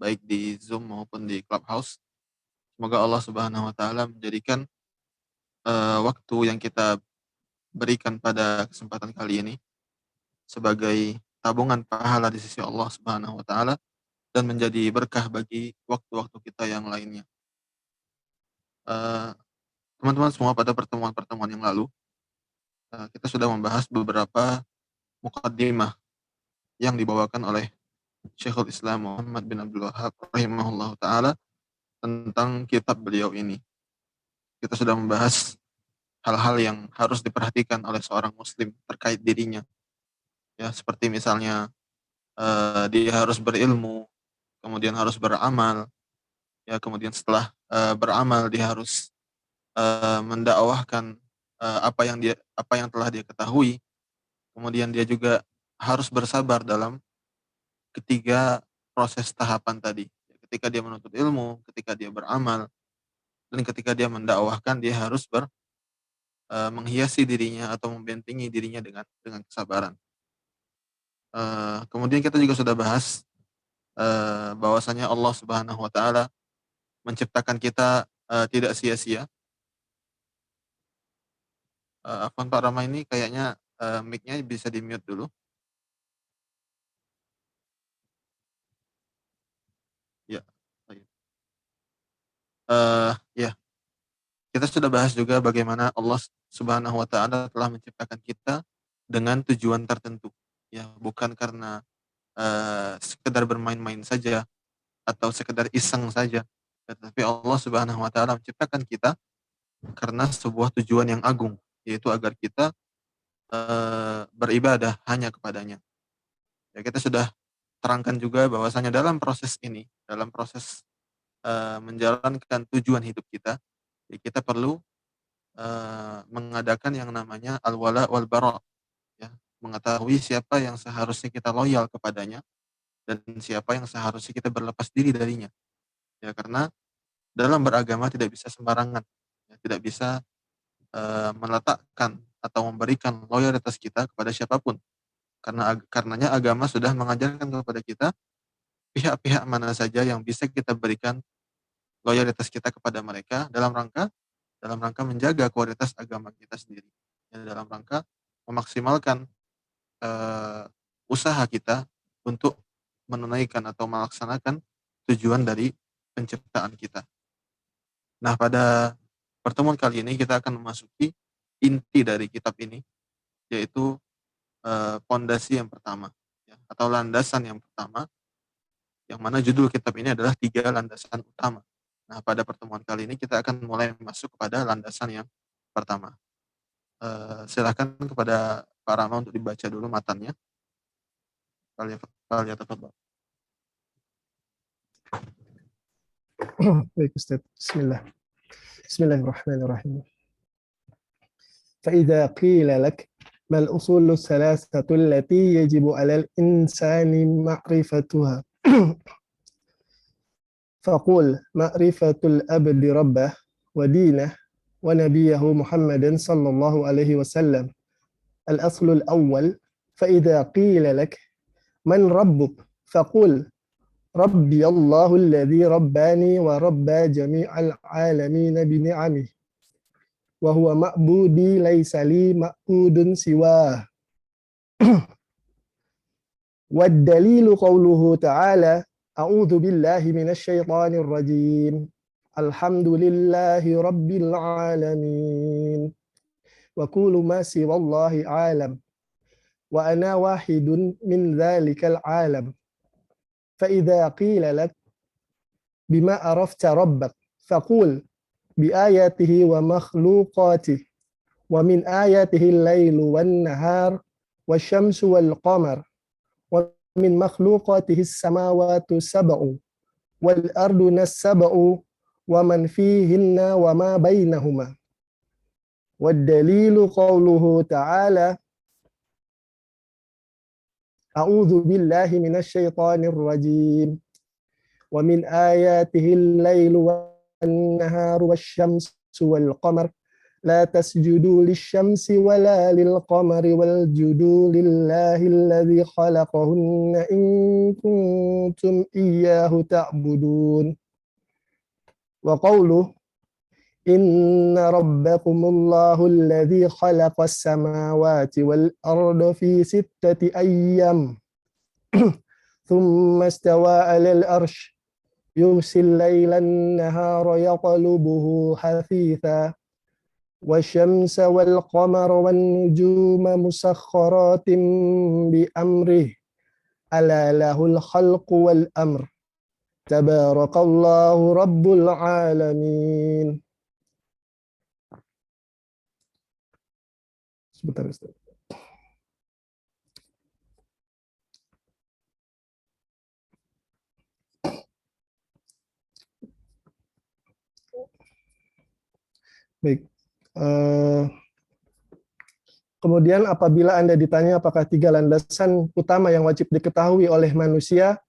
baik di Zoom maupun di Clubhouse. Semoga Allah Subhanahu wa taala menjadikan waktu yang kita berikan pada kesempatan kali ini sebagai tabungan pahala di sisi Allah Subhanahu wa taala dan menjadi berkah bagi waktu-waktu kita yang lainnya. Eee, Teman-teman semua, pada pertemuan-pertemuan yang lalu, kita sudah membahas beberapa muqaddimah yang dibawakan oleh Syekhul Islam Muhammad bin Abdul Wahhab rahimahullahu taala tentang kitab beliau ini. Kita sudah membahas hal-hal yang harus diperhatikan oleh seorang muslim terkait dirinya. Ya, seperti misalnya dia harus berilmu, kemudian harus beramal, ya kemudian setelah beramal dia harus mendakwahkan apa yang telah dia ketahui. Kemudian dia juga harus bersabar dalam ketiga proses tahapan tadi. Ketika dia menuntut ilmu, ketika dia beramal, dan ketika dia mendakwahkan, dia harus menghiasi dirinya atau membentengi dirinya dengan kesabaran. Kemudian kita juga sudah bahas bahwasanya Allah Subhanahu wa taala menciptakan kita tidak sia-sia. Afwan Pak Rama, ini kayaknya mic-nya bisa di-mute dulu. Ya. Baik. Ya, kita sudah bahas juga bagaimana Allah Subhanahu wa taala telah menciptakan kita dengan tujuan tertentu. Ya, bukan karena sekedar bermain-main saja atau sekedar iseng saja. Tetapi Allah Subhanahu wa taala menciptakan kita karena sebuah tujuan yang agung, yaitu agar kita beribadah hanya kepadanya. Ya, kita sudah terangkan juga bahwasanya dalam proses ini, dalam proses menjalankan tujuan hidup kita, ya kita perlu mengadakan yang namanya al-wala wal bara, ya, mengetahui siapa yang seharusnya kita loyal kepadanya dan siapa yang seharusnya kita berlepas diri darinya. Ya, karena dalam beragama tidak bisa sembarangan, ya, tidak bisa meletakkan atau memberikan loyalitas kita kepada siapapun. Karenanya agama sudah mengajarkan kepada kita pihak-pihak mana saja yang bisa kita berikan loyalitas kita kepada mereka dalam rangka menjaga kualitas agama kita sendiri. Ya, dalam rangka memaksimalkan usaha kita untuk menunaikan atau melaksanakan tujuan dari penciptaan kita. Nah, pada pertemuan kali ini kita akan memasuki inti dari kitab ini, yaitu pondasi yang pertama, ya, atau landasan yang pertama, yang mana judul kitab ini adalah 3 landasan utama. Nah, pada pertemuan kali ini kita akan mulai masuk kepada landasan yang pertama. Silakan kepada Pak Rama untuk dibaca dulu matannya. Falyatafaddal. Baik Ustaz, bismillah. Bismillahirrahmanirrahim. فإذا قيل لك ما الأصول الثلاثة التي يجب على الإنسان معرفتها فقل معرفة العبد ربه ودينه ونبيه محمد صلى الله عليه وسلم. الأصل الأول فإذا قيل لك من ربك فقل ربي الله الذي رباني وربى جميع العالمين بنعمه وهو معبودي ليس لي معبود سواه. والدليل قوله تعالى أعوذ بالله من الشيطان الرجيم الحمد لله رب العالمين وكل ما سوى الله عالم وأنا واحد من ذلك العالم. فإذا قيل لك بما عرفت ربك فقل بآياته ومخلوقاته ومن آياته الليل والنهار والشمس والقمر ومن مخلوقاته السماوات السبع والأرض السبع ومن فيهن وما بينهما. والدليل قوله تعالى أعوذ بالله من الشيطان الرجيم ومن آياته الليل والنهار والشمس والقمر لا تسجدوا للشمس ولا للقمر واسجدوا لله الذي خلقهن إن كنتم إياه تعبدون. وقوله إن ربكم الله الذي خلق السماوات والأرض في 6 أيام ثم استوى على الأرش يغشي الليل النهار يطلبه حثيثا والشمس والقمر والنجوم مسخرات بأمره ألا له الخلق والأمر تبارك الله رب العالمين. Sebentar, Ustaz. Baik. Kemudian apabila Anda ditanya apakah 3 landasan utama yang wajib diketahui oleh manusia,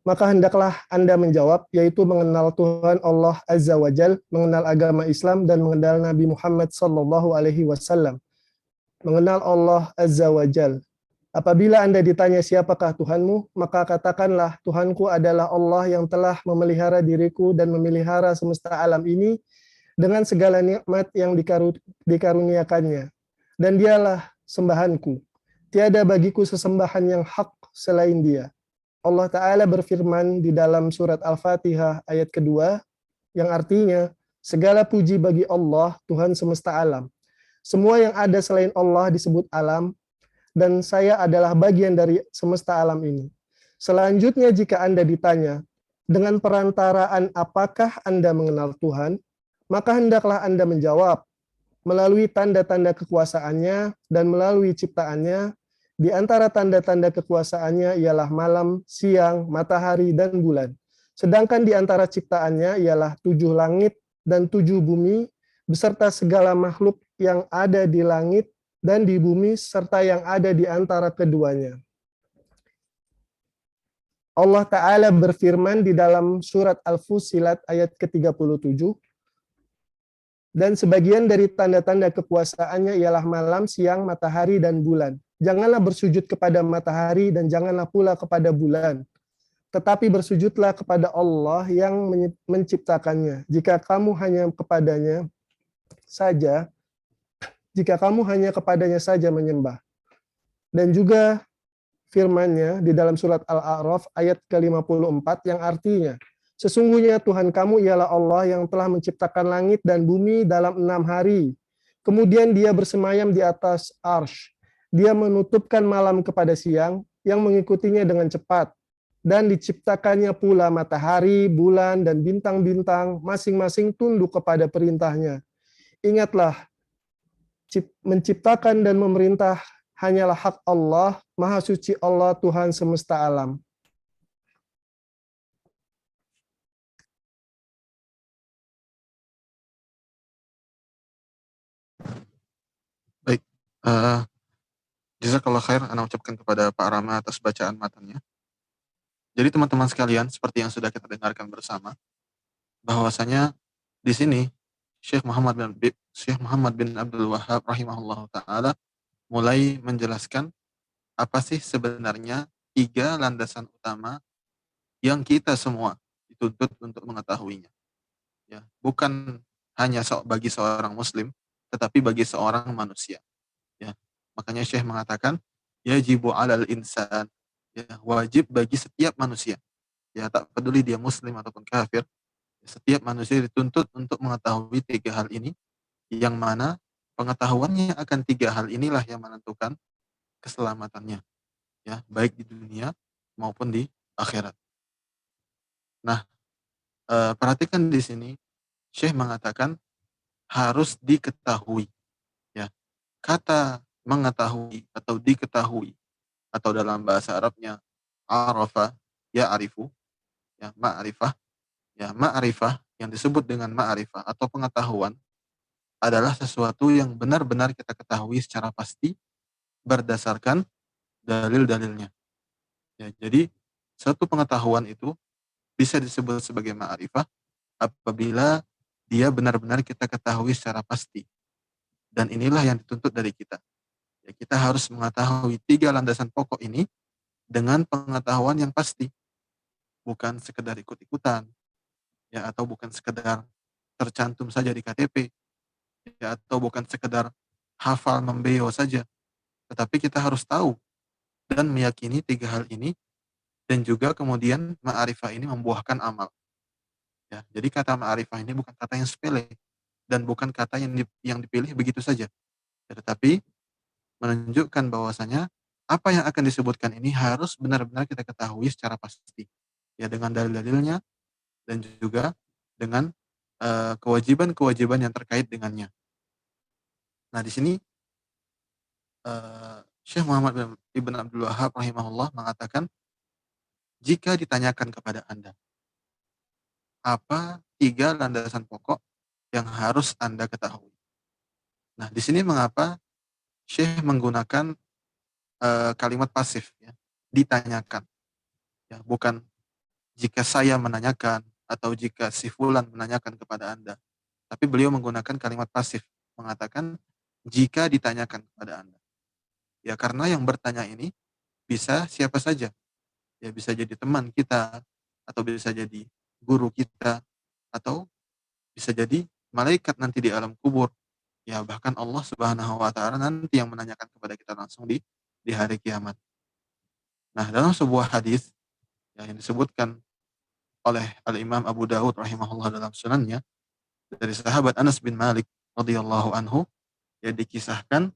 maka hendaklah Anda menjawab, yaitu mengenal Tuhan Allah Azza wa Jal, mengenal agama Islam, dan mengenal Nabi Muhammad Sallallahu Alaihi Wasallam. Mengenal Allah Azza wa Jal. Apabila Anda ditanya siapakah Tuhanmu, maka katakanlah, Tuhanku adalah Allah yang telah memelihara diriku dan memelihara semesta alam ini dengan segala nikmat yang dikaruniakannya. Dan dialah sembahanku. Tiada bagiku sesembahan yang hak selain dia. Allah Ta'ala berfirman di dalam surat Al-Fatihah ayat kedua, yang artinya, segala puji bagi Allah, Tuhan semesta alam. Semua yang ada selain Allah disebut alam, dan saya adalah bagian dari semesta alam ini. Selanjutnya jika Anda ditanya, dengan perantaraan apakah Anda mengenal Tuhan, maka hendaklah Anda menjawab, melalui tanda-tanda kekuasaannya dan melalui ciptaannya. Di antara tanda-tanda kekuasaannya ialah malam, siang, matahari, dan bulan. Sedangkan di antara ciptaannya ialah 7 langit dan 7 bumi, beserta segala makhluk yang ada di langit dan di bumi, serta yang ada di antara keduanya. Allah Ta'ala berfirman di dalam surat Al-Fussilat ayat ke-37, dan sebagian dari tanda-tanda kekuasaannya ialah malam, siang, matahari, dan bulan. Janganlah bersujud kepada matahari dan janganlah pula kepada bulan. Tetapi bersujudlah kepada Allah yang menciptakannya. Jika kamu hanya kepadanya saja menyembah. Dan juga firman-Nya di dalam surat Al-A'raf ayat ke-54 yang artinya, sesungguhnya Tuhan kamu ialah Allah yang telah menciptakan langit dan bumi dalam 6 hari. Kemudian dia bersemayam di atas arsy. Dia menutupkan malam kepada siang yang mengikutinya dengan cepat. Dan diciptakannya pula matahari, bulan, dan bintang-bintang, masing-masing tunduk kepada perintahnya. Ingatlah, menciptakan dan memerintah hanyalah hak Allah, Maha Suci Allah, Tuhan semesta alam. Baik, jazakallah khair, ana ucapkan kepada Pak Rama atas bacaan matannya. Jadi teman-teman sekalian, seperti yang sudah kita dengarkan bersama, bahwasanya di sini Syekh Muhammad bin Abdul Wahhab rahimahullah taala mulai menjelaskan apa sih sebenarnya 3 landasan utama yang kita semua dituntut untuk mengetahuinya. Ya, bukan hanya bagi seorang muslim, tetapi bagi seorang manusia. Ya, makanya Syekh mengatakan yajibu 'alal insan, ya, wajib bagi setiap manusia. Ya, tak peduli dia muslim ataupun kafir, setiap manusia dituntut untuk mengetahui 3 hal ini, yang mana pengetahuannya akan 3 hal inilah yang menentukan keselamatannya, ya, baik di dunia maupun di akhirat. Nah, perhatikan di sini Syekh mengatakan harus diketahui, ya. Kata mengetahui atau diketahui atau dalam bahasa Arabnya arafa ya'rifu, ya, ma'rifah. Ya, ma'rifah yang disebut dengan ma'rifah atau pengetahuan adalah sesuatu yang benar-benar kita ketahui secara pasti berdasarkan dalil-dalilnya. Ya, jadi satu pengetahuan itu bisa disebut sebagai ma'rifah apabila dia benar-benar kita ketahui secara pasti. Dan inilah yang dituntut dari kita. Ya, kita harus mengetahui 3 landasan pokok ini dengan pengetahuan yang pasti, bukan sekedar ikut-ikutan, ya, atau bukan sekedar tercantum saja di KTP, ya, atau bukan sekedar hafal membeo saja, tetapi kita harus tahu dan meyakini 3 hal ini, dan juga kemudian ma'rifah ini membuahkan amal. Ya, jadi kata ma'rifah ini bukan kata yang sepele dan bukan kata yang dipilih begitu saja, ya, tetapi menunjukkan bahwasanya apa yang akan disebutkan ini harus benar-benar kita ketahui secara pasti, ya, dengan dalil-dalilnya dan juga dengan kewajiban-kewajiban yang terkait dengannya. Nah, di sini Syekh Muhammad Ibn Abdul Wahab rahimahullah mengatakan, jika ditanyakan kepada Anda, apa 3 landasan pokok yang harus Anda ketahui? Nah, di sini mengapa Syekh menggunakan kalimat pasif, ya, ditanyakan, ya, bukan jika saya menanyakan atau jika si fulan menanyakan kepada Anda, tapi beliau menggunakan kalimat pasif, mengatakan jika ditanyakan kepada Anda. Ya, karena yang bertanya ini bisa siapa saja, ya, bisa jadi teman kita, atau bisa jadi guru kita, atau bisa jadi malaikat nanti di alam kubur, ya, bahkan Allah Subhanahu wa taala nanti yang menanyakan kepada kita langsung di hari kiamat. Nah, dalam sebuah hadis, ya, yang disebutkan oleh Al-Imam Abu Dawud rahimahullah dalam sunannya, dari sahabat Anas bin Malik radhiyallahu anhu, ya, dikisahkan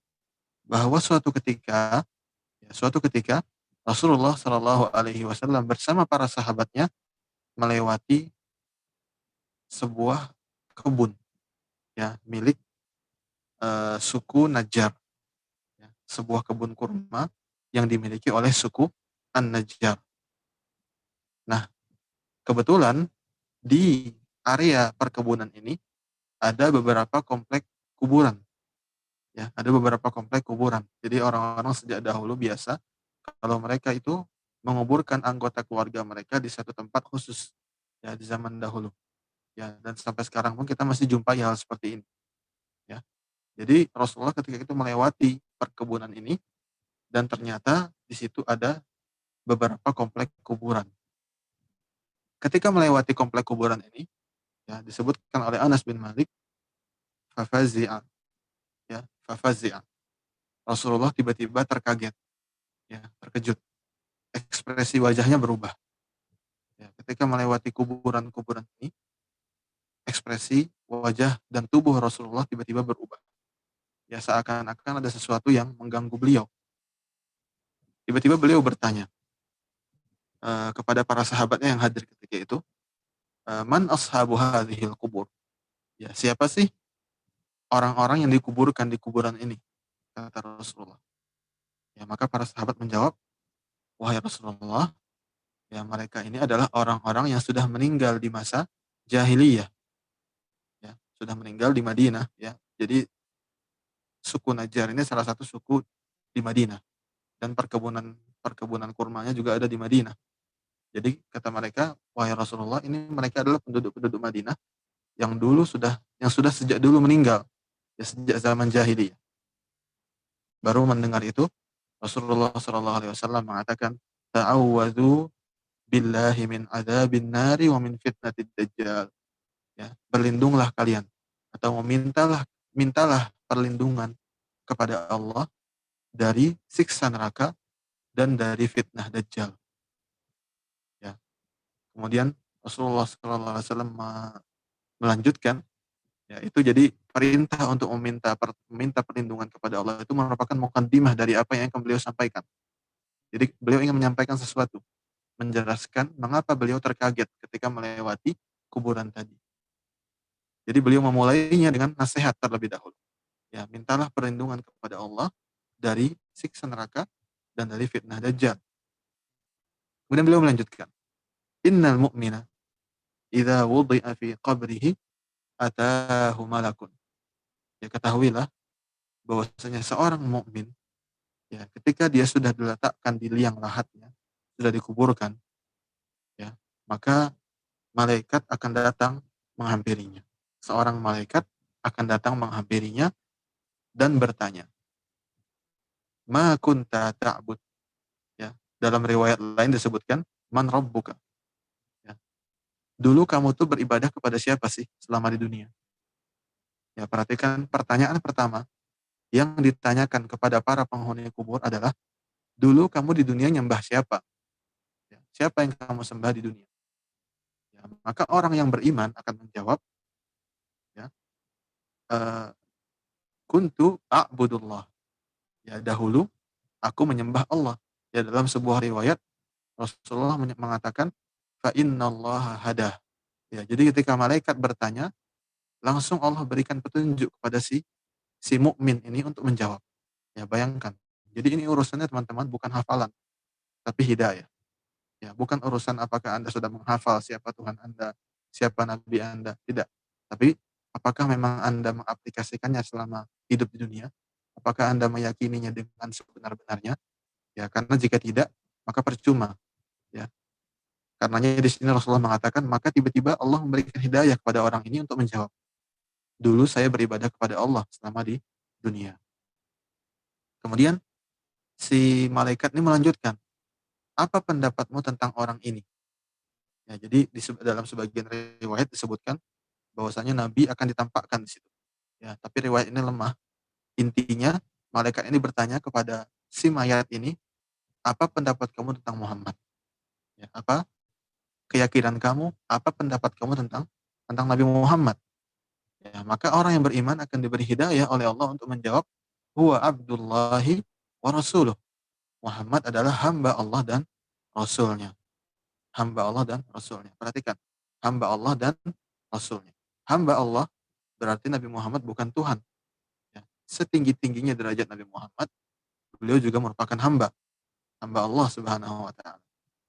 bahwa suatu ketika Rasulullah Shallallahu alaihi wasallam bersama para sahabatnya melewati sebuah kebun, ya, milik suku Najjar, ya, sebuah kebun kurma yang dimiliki oleh suku An-Najjar. Nah, kebetulan di area perkebunan ini ada beberapa komplek kuburan, ya, ada beberapa komplek kuburan. Jadi orang-orang sejak dahulu biasa kalau mereka itu menguburkan anggota keluarga mereka di satu tempat khusus, ya, di zaman dahulu, ya, dan sampai sekarang pun kita masih jumpai hal seperti ini, ya. Jadi Rasulullah ketika itu melewati perkebunan ini dan ternyata di situ ada beberapa komplek kuburan. Ketika melewati komplek kuburan ini, ya, disebutkan oleh Anas bin Malik, fafazi'a, ya, fafazi'a. Rasulullah tiba-tiba terkaget, ya, terkejut. Ekspresi wajahnya berubah. Ya, ketika melewati kuburan-kuburan ini, ekspresi wajah dan tubuh Rasulullah tiba-tiba berubah. Ya, seakan-akan ada sesuatu yang mengganggu beliau. Tiba-tiba beliau bertanya kepada para sahabatnya yang hadir ketika itu, man ashabu hadhil kubur? Ya, siapa sih orang-orang yang dikuburkan di kuburan ini? Kata Rasulullah. Ya, maka para sahabat menjawab, wahai Rasulullah, ya, mereka ini adalah orang-orang yang sudah meninggal di masa jahiliyah, ya, sudah meninggal di Madinah, ya. Jadi suku Najjar ini salah satu suku di Madinah, dan perkebunan perkebunan kurmanya juga ada di Madinah. Jadi kata mereka, wahai Rasulullah, ini mereka adalah penduduk-penduduk Madinah yang sudah sejak dulu meninggal, ya, sejak zaman jahiliyah. Baru mendengar itu Rasulullah Shallallahu alaihi wasallam mengatakan, ta'awwadzu billahi min adzabin nari wa min fitnatid dajjal. Ya, berlindunglah kalian atau mintalah perlindungan kepada Allah dari siksa neraka dan dari fitnah dajjal. Ya. Kemudian Rasulullah Shallallahu alaihi wasallam melanjutkan, ya, itu jadi perintah untuk meminta perlindungan kepada Allah itu merupakan mukaddimah dari apa yang akan beliau sampaikan. Jadi beliau ingin menyampaikan sesuatu, menjelaskan mengapa beliau terkaget ketika melewati kuburan tadi. Jadi beliau memulainya dengan nasihat terlebih dahulu. Ya, mintalah perlindungan kepada Allah dari siksa neraka dan dari fitnah dajjal. Kemudian beliau melanjutkan, innal mu'mina idza wudi'a fi qabrihi atahu malakun. Ya, ketahuilah bahwasanya seorang mukmin, ya, ketika dia sudah diletakkan di liang lahatnya, sudah dikuburkan, ya, maka malaikat akan datang menghampirinya. Seorang malaikat akan datang menghampirinya dan bertanya, ma kunta ta'bud. Ya, dalam riwayat lain disebutkan, man rabbuka. Ya, dulu kamu tuh beribadah kepada siapa sih selama di dunia? Ya, perhatikan pertanyaan pertama yang ditanyakan kepada para penghuni kubur adalah, dulu kamu di dunia nyembah siapa? Ya, siapa yang kamu sembah di dunia? Ya, maka orang yang beriman akan menjawab, ya, eh, kuntu a'budullah. Ya, dahulu aku menyembah Allah. Ya, dalam sebuah riwayat Rasulullah mengatakan, fa innallaha hadah. Ya, jadi ketika malaikat bertanya, langsung Allah berikan petunjuk kepada si mukmin ini untuk menjawab. Ya, bayangkan. Jadi ini urusannya teman-teman bukan hafalan, tapi hidayah. Ya, bukan urusan apakah Anda sudah menghafal siapa Tuhan Anda, siapa Nabi Anda, tidak. Tapi apakah memang Anda mengaplikasikannya selama hidup di dunia? Apakah Anda meyakininya dengan sebenar-benarnya? Ya, karena jika tidak, maka percuma. Ya, karenanya di sini Rasulullah mengatakan, maka tiba-tiba Allah memberikan hidayah kepada orang ini untuk menjawab, dulu saya beribadah kepada Allah selama di dunia. Kemudian si malaikat ini melanjutkan, apa pendapatmu tentang orang ini? Ya, jadi dalam sebagian riwayat disebutkan bahwasanya Nabi akan ditampakkan di situ. Ya, tapi riwayat ini lemah. Intinya malaikat ini bertanya kepada si mayat ini, apa pendapat kamu tentang Muhammad? Ya, apa keyakinan kamu? Apa pendapat kamu tentang Nabi Muhammad? Ya, maka orang yang beriman akan diberi hidayah oleh Allah untuk menjawab, huwa abdullahi wa rasuluh. Muhammad adalah hamba Allah dan Rasulnya. Hamba Allah dan Rasulnya. Perhatikan, hamba Allah dan Rasulnya. Hamba Allah berarti Nabi Muhammad bukan Tuhan. Ya. Setinggi-tingginya derajat Nabi Muhammad, beliau juga merupakan hamba Allah Subhanahu wa taala.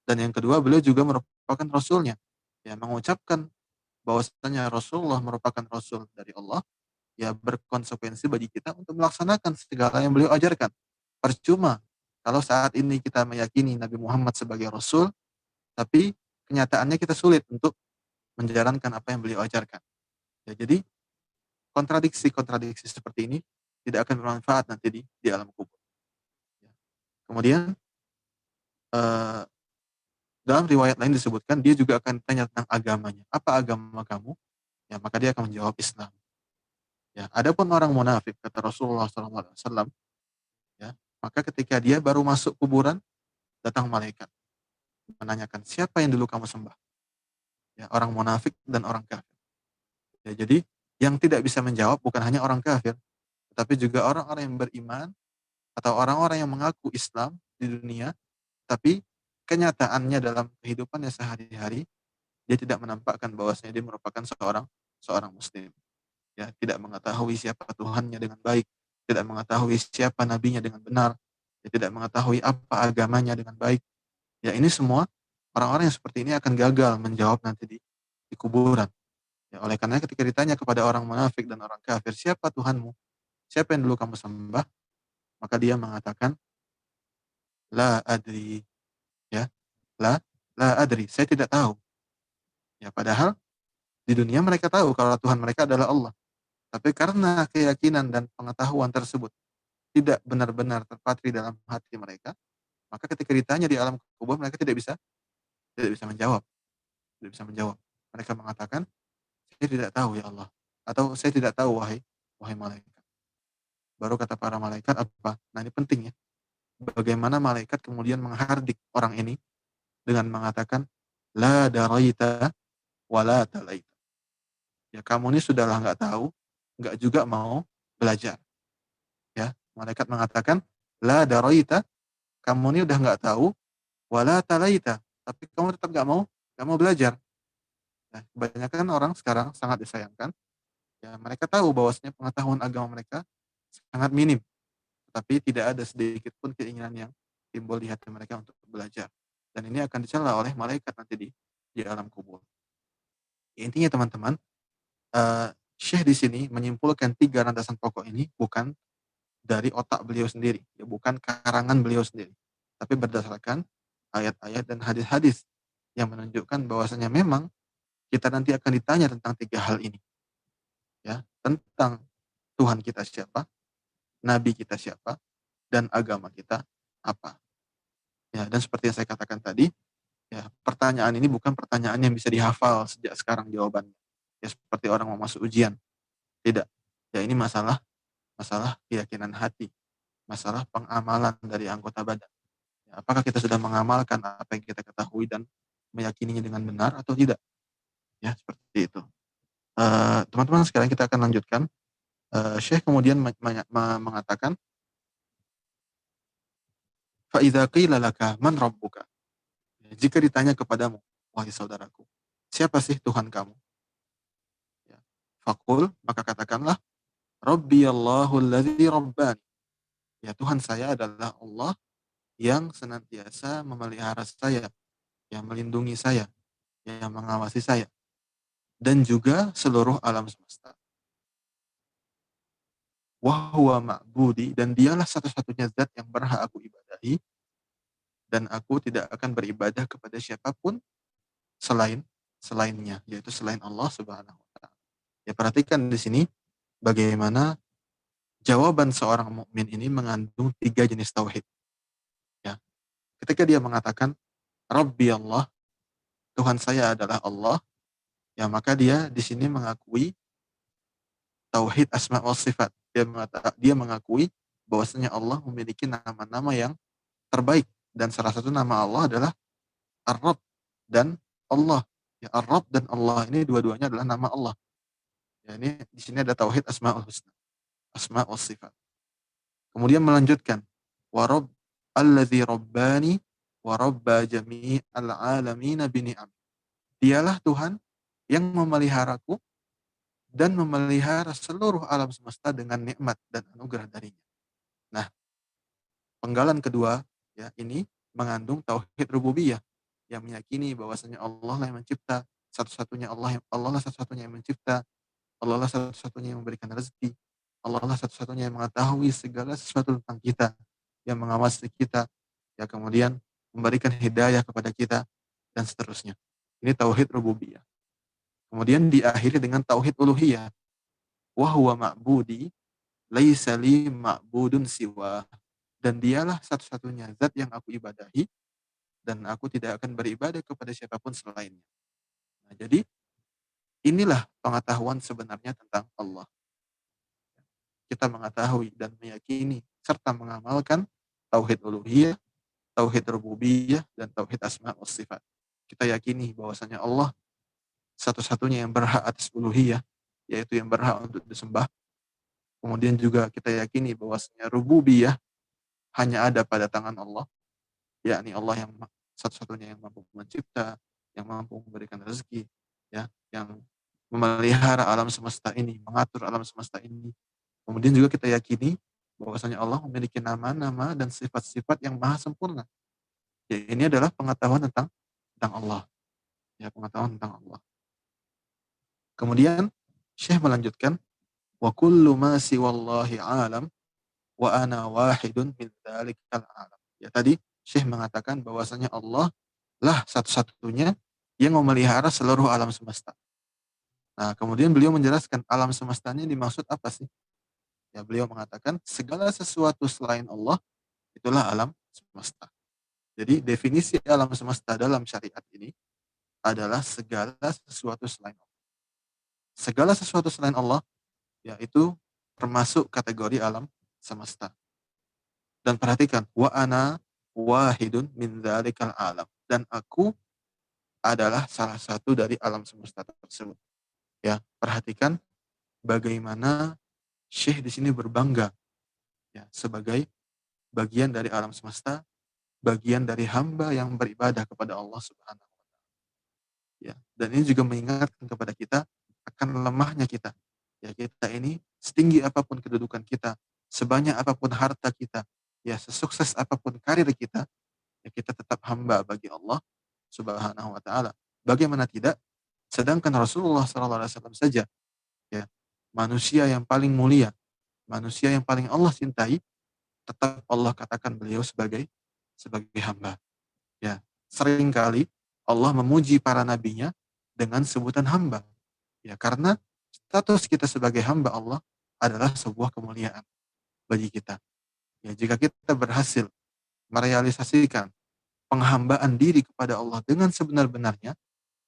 Dan yang kedua, beliau juga merupakan rasulnya. Ya, mengucapkan bahwasanya Rasulullah merupakan rasul dari Allah, ya berkonsekuensi bagi kita untuk melaksanakan segala yang beliau ajarkan. Percuma kalau saat ini kita meyakini Nabi Muhammad sebagai rasul, tapi kenyataannya kita sulit untuk menjalankan apa yang beliau ajarkan. Ya, jadi kontradiksi-kontradiksi seperti ini tidak akan bermanfaat nanti di alam kubur. Ya. Kemudian dalam riwayat lain disebutkan dia juga akan tanya tentang agamanya. Apa agama kamu? Ya, maka dia akan menjawab Islam. Ya, adapun orang munafik kata Rasulullah SAW, ya, maka ketika dia baru masuk kuburan, datang malaikat menanyakan siapa yang dulu kamu sembah? Ya, orang munafik dan orang kafir. Ya, jadi yang tidak bisa menjawab bukan hanya orang kafir, tetapi juga orang-orang yang beriman atau orang-orang yang mengaku Islam di dunia, tapi kenyataannya dalam kehidupannya sehari-hari dia tidak menampakkan bahwasanya dia merupakan seorang seorang muslim. Ya, tidak mengetahui siapa Tuhannya dengan baik, tidak mengetahui siapa nabinya dengan benar, ya, tidak mengetahui apa agamanya dengan baik. Ya, ini semua orang-orang yang seperti ini akan gagal menjawab nanti di kuburan. Ya, oleh karena ketika ditanya kepada orang munafik dan orang kafir, siapa Tuhanmu? Siapa yang dulu kamu sembah? Maka dia mengatakan, la adri. Ya, la adri. Saya tidak tahu. Ya, padahal di dunia mereka tahu kalau Tuhan mereka adalah Allah. Tapi karena keyakinan dan pengetahuan tersebut tidak benar-benar terpatri dalam hati mereka, maka ketika ditanya di alam kubur mereka tidak bisa menjawab, tidak bisa menjawab. Mereka mengatakan, saya tidak tahu ya Allah, atau saya tidak tahu wahai wahai malaikat. Baru kata para malaikat apa? Nah, ini penting ya. Bagaimana malaikat kemudian menghardik orang ini dengan mengatakan, la daraita wa la talaita. Ya, kamu ini sudahlah nggak tahu, nggak juga mau belajar. Ya, malaikat mengatakan, la daraita, kamu ini udah nggak tahu, wala talaita, tapi kamu tetap nggak mau belajar. Nah, kebanyakan orang sekarang sangat disayangkan, ya mereka tahu bahwasanya pengetahuan agama mereka sangat minim, tapi tidak ada sedikit pun keinginan yang timbul di hati mereka untuk belajar. Dan ini akan dicela oleh malaikat nanti di alam kubur. Intinya teman-teman, Syekh di sini menyimpulkan 3 landasan pokok ini bukan dari otak beliau sendiri, ya bukan karangan beliau sendiri, tapi berdasarkan ayat-ayat dan hadis-hadis yang menunjukkan bahwasanya memang kita nanti akan ditanya tentang 3 hal ini, ya, tentang Tuhan kita siapa, nabi kita siapa, dan agama kita apa. Ya, dan seperti yang saya katakan tadi, ya, pertanyaan ini bukan pertanyaan yang bisa dihafal sejak sekarang jawabannya. Ya, seperti orang mau masuk ujian. Tidak. Ya, ini masalah keyakinan hati, masalah pengamalan dari anggota badan. Ya, apakah kita sudah mengamalkan apa yang kita ketahui dan meyakininya dengan benar atau tidak? Ya, seperti itu. Teman-teman sekarang kita akan lanjutkan. Syekh kemudian mengatakan, فَإِذَا قِيلَ لَكَ مَنْ رَبُّكَ. Jika ditanya kepadamu, wahai saudaraku, siapa sih Tuhan kamu? Ya. Faqul, maka katakanlah, Rabbi Allahul ladzi rabbani. Ya, Tuhan saya adalah Allah yang senantiasa memelihara saya, yang melindungi saya, yang mengawasi saya, dan juga seluruh alam semesta. Wa huwa ma'budi, dan dialah satu-satunya zat yang berhak aku ibadahi, dan aku tidak akan beribadah kepada siapapun selainnya, yaitu selain Allah Subhanahu wa taala. Ya, perhatikan di sini bagaimana jawaban seorang mukmin ini mengandung 3 jenis tauhid. Ya. Ketika dia mengatakan Rabbi Allah, Tuhan saya adalah Allah, ya maka dia di sini mengakui tauhid asma wa sifat. Dia mengakui bahwasanya Allah memiliki nama-nama yang terbaik, dan salah satu nama Allah adalah Ar-Rabb dan Allah. Ya, Ar-Rabb dan Allah ini dua-duanya adalah nama Allah. Ya, ini di sini ada tauhid asmaul husna, asma wa sifat. Kemudian melanjutkan, wa rabb allazi rabbani wa rabba jami'al alamin bini'am. Dialah Tuhan yang memeliharaku dan memelihara seluruh alam semesta dengan nikmat dan anugerah darinya. Nah, penggalan kedua ya ini mengandung tauhid rububiyah, yang meyakini bahwasanya Allah lah yang mencipta, Allah lah satu-satunya yang mencipta, Allah lah satu-satunya yang memberikan rezeki, Allah lah satu-satunya yang mengetahui segala sesuatu tentang kita, yang mengawasi kita, ya kemudian memberikan hidayah kepada kita, dan seterusnya. Ini tauhid rububiyah. Kemudian diakhiri dengan tauhid uluhiyah. Wa huwa ma'budi laisa li ma'budun siwa. Dan dialah satu-satunya zat yang aku ibadahi, dan aku tidak akan beribadah kepada siapapun selainnya. Nah, jadi inilah pengetahuan sebenarnya tentang Allah. Kita mengetahui dan meyakini serta mengamalkan tauhid uluhiyah, tauhid rububiyah, dan tauhid asma wa sifat. Kita yakini bahwasanya Allah satu-satunya yang berhak atas uluhiyah, yaitu yang berhak untuk disembah. Kemudian juga kita yakini bahwasanya rububiyah hanya ada pada tangan Allah, yakni Allah yang satu-satunya yang mampu mencipta, yang mampu memberikan rezeki, ya, yang memelihara alam semesta ini, mengatur alam semesta ini. Kemudian juga kita yakini bahwasanya Allah memiliki nama-nama dan sifat-sifat yang maha sempurna. Ya, ini adalah pengetahuan tentang Allah. Ya, pengetahuan tentang Allah. Kemudian Syekh melanjutkan, wa kullu ma siwallahi alam wa ana wahidun min dzalikal alam. Ya, tadi Syekh mengatakan bahwasanya Allah lah satu-satunya yang memelihara seluruh alam semesta. Nah, kemudian beliau menjelaskan alam semestanya dimaksud apa sih? Ya, beliau mengatakan segala sesuatu selain Allah itulah alam semesta. Jadi definisi alam semesta dalam syariat ini adalah segala sesuatu selain Allah. Segala sesuatu selain Allah yaitu termasuk kategori alam semesta. Dan perhatikan, wa ana wahidun min dzalikal alam, dan aku adalah salah satu dari alam semesta tersebut. Ya, perhatikan bagaimana Syekh di sini berbangga ya sebagai bagian dari alam semesta, bagian dari hamba yang beribadah kepada Allah Subhanahu wa taala. Ya, dan ini juga mengingatkan kepada kita akan lemahnya kita. Ya, kita ini setinggi apapun kedudukan kita, sebanyak apapun harta kita, ya sesukses apapun karir kita, ya kita tetap hamba bagi Allah Subhanahu wa taala. Bagaimana tidak? Sedangkan Rasulullah SAW saja, ya, manusia yang paling mulia, manusia yang paling Allah cintai, tetap Allah katakan beliau sebagai hamba. Ya, seringkali Allah memuji para nabinya dengan sebutan hamba. Ya, karena status kita sebagai hamba Allah adalah sebuah kemuliaan. bagi kita. Ya, jika kita berhasil merealisasikan penghambaan diri kepada Allah dengan sebenar-benarnya,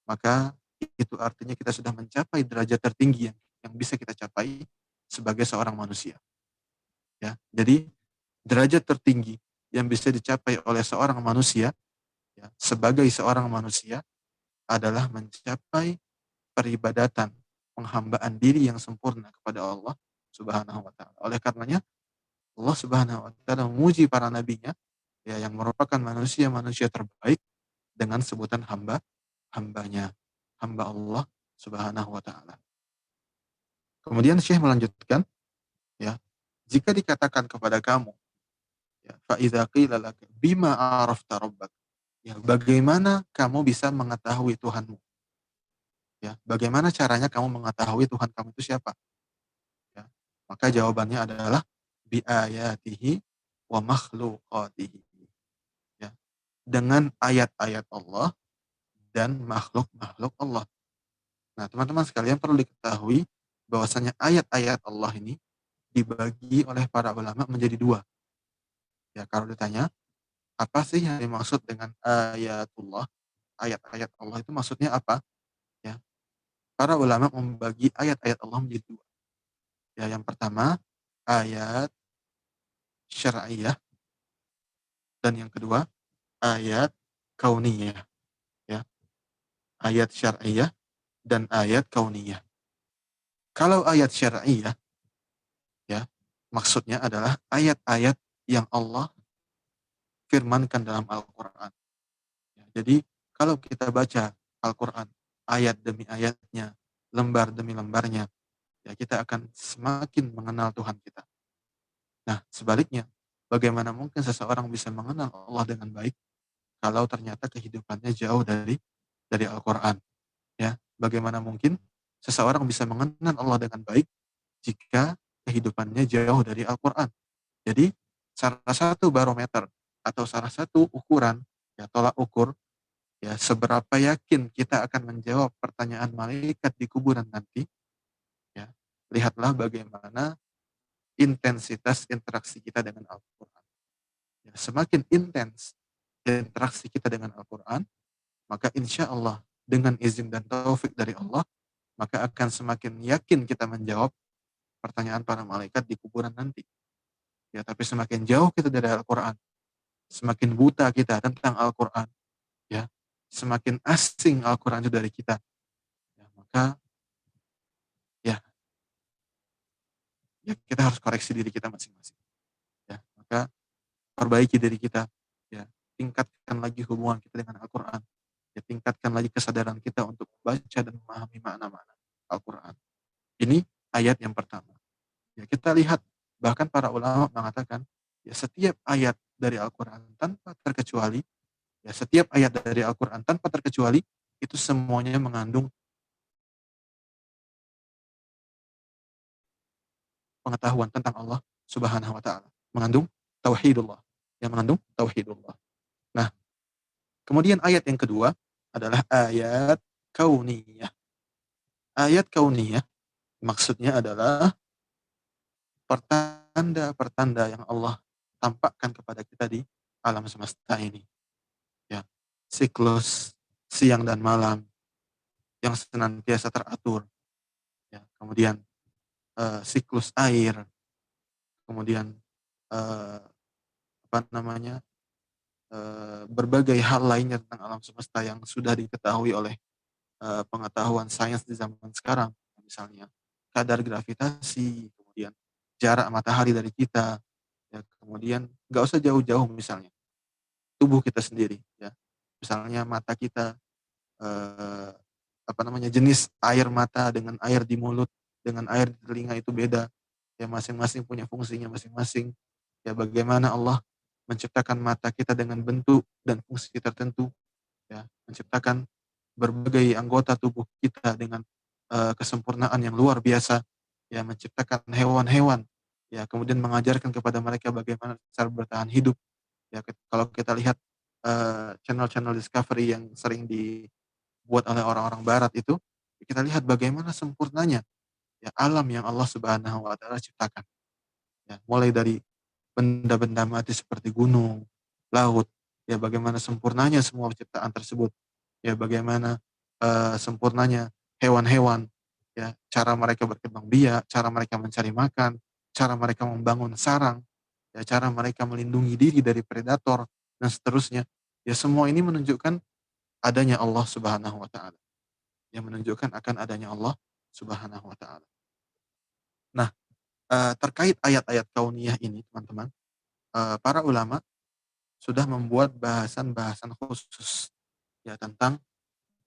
maka itu artinya kita sudah mencapai derajat tertinggi yang bisa kita capai sebagai seorang manusia. Ya, jadi derajat tertinggi yang bisa dicapai oleh seorang manusia, ya, sebagai seorang manusia adalah mencapai peribadatan, penghambaan diri yang sempurna kepada Allah Subhanahu wa taala. Oleh karenanya Allah Subhanahu wa taala memuji para nabinya, ya, yang merupakan manusia-manusia terbaik dengan sebutan hambanya, hamba Allah Subhanahu wa taala. Kemudian Syekh melanjutkan, ya, jika dikatakan kepada kamu, ya, fa idza qila laka bima arafta rabbak, ya, bagaimana kamu bisa mengetahui Tuhanmu? Ya, bagaimana caranya kamu mengetahui Tuhan kamu itu siapa? Ya, maka jawabannya adalah bi ayatihi wa makhluqatihi. Ya, dengan ayat-ayat Allah dan makhluk-makhluk Allah. Nah, teman-teman sekalian perlu diketahui bahwasanya ayat-ayat Allah ini dibagi oleh para ulama menjadi dua. Ya, kalau ditanya, apa sih yang dimaksud dengan ayatullah? Ayat-ayat Allah itu maksudnya apa? Ya, para ulama membagi ayat-ayat Allah menjadi dua. Ya, yang pertama ayat syar'iyah dan yang kedua ayat kauniyah. Ya, ayat syar'iyah dan ayat kauniyah. Kalau ayat syar'iyah, ya, maksudnya adalah ayat-ayat yang Allah firmankan dalam Al-Quran. Ya, jadi kalau kita baca Al-Quran ayat demi ayatnya, lembar demi lembarnya, ya, kita akan semakin mengenal Tuhan kita. Nah, sebaliknya, bagaimana mungkin seseorang bisa mengenal Allah dengan baik kalau ternyata kehidupannya jauh dari Al-Quran? Ya, bagaimana mungkin seseorang bisa mengenal Allah dengan baik jika kehidupannya jauh dari Al-Quran? Jadi, salah satu barometer atau salah satu ukuran, ya, tolak ukur, ya, seberapa yakin kita akan menjawab pertanyaan malaikat di kuburan nanti, ya, lihatlah bagaimana intensitas interaksi kita dengan Al-Quran. Ya, semakin intens interaksi kita dengan Al-Quran, maka insya Allah dengan izin dan taufik dari Allah, maka akan semakin yakin kita menjawab pertanyaan para malaikat di kuburan nanti. Ya, tapi semakin jauh kita dari Al-Quran, semakin buta kita tentang Al-Quran, ya, semakin asing Al-Quran itu dari kita, ya, maka ya, ya kita harus koreksi diri kita masing-masing. Ya, maka perbaiki diri kita, ya, tingkatkan lagi hubungan kita dengan Al-Quran, ya, tingkatkan lagi kesadaran kita untuk membaca dan memahami makna-makna Al-Quran. Ini ayat yang pertama. Ya, kita lihat bahkan para ulama mengatakan, ya, setiap ayat dari Al-Quran tanpa terkecuali, ya, setiap ayat dari Al-Quran tanpa terkecuali itu semuanya mengandung pengetahuan tentang Allah Subhanahu wa taala, mengandung tauhidullah, yang mengandung tauhidullah. Nah, kemudian ayat yang kedua adalah ayat kauniyah. Ayat kauniyah maksudnya adalah pertanda-pertanda yang Allah tampakkan kepada kita di alam semesta ini. Ya, siklus siang dan malam yang senantiasa teratur. Ya, kemudian siklus air, kemudian eh, apa namanya, berbagai hal lainnya tentang alam semesta yang sudah diketahui oleh pengetahuan sains di zaman sekarang, misalnya kadar gravitasi, kemudian jarak matahari dari kita, ya, kemudian nggak usah jauh-jauh, misalnya tubuh kita sendiri, ya, misalnya mata kita, eh, apa namanya, jenis air mata dengan air di mulut dengan air di telinga itu beda, ya, masing-masing punya fungsinya masing-masing. Ya, bagaimana Allah menciptakan mata kita dengan bentuk dan fungsi tertentu, ya, menciptakan berbagai anggota tubuh kita dengan kesempurnaan yang luar biasa, ya, menciptakan hewan-hewan, ya, kemudian mengajarkan kepada mereka bagaimana cara bertahan hidup. Ya, kalau kita lihat channel-channel Discovery yang sering dibuat oleh orang-orang Barat itu, kita lihat bagaimana sempurnanya, ya, alam yang Allah Subhanahu wa taala ciptakan. Ya, mulai dari benda-benda mati seperti gunung, laut, ya bagaimana sempurnanya semua ciptaan tersebut, ya bagaimana sempurnanya hewan-hewan, ya cara mereka berkembang biak, cara mereka mencari makan, cara mereka membangun sarang, ya cara mereka melindungi diri dari predator dan seterusnya. Ya semua ini menunjukkan adanya Allah Subhanahu wa taala. Yang menunjukkan akan adanya Allah Subhanahu wa taala. Nah, terkait ayat-ayat kauniyah ini, teman-teman, para ulama sudah membuat bahasan-bahasan khusus ya tentang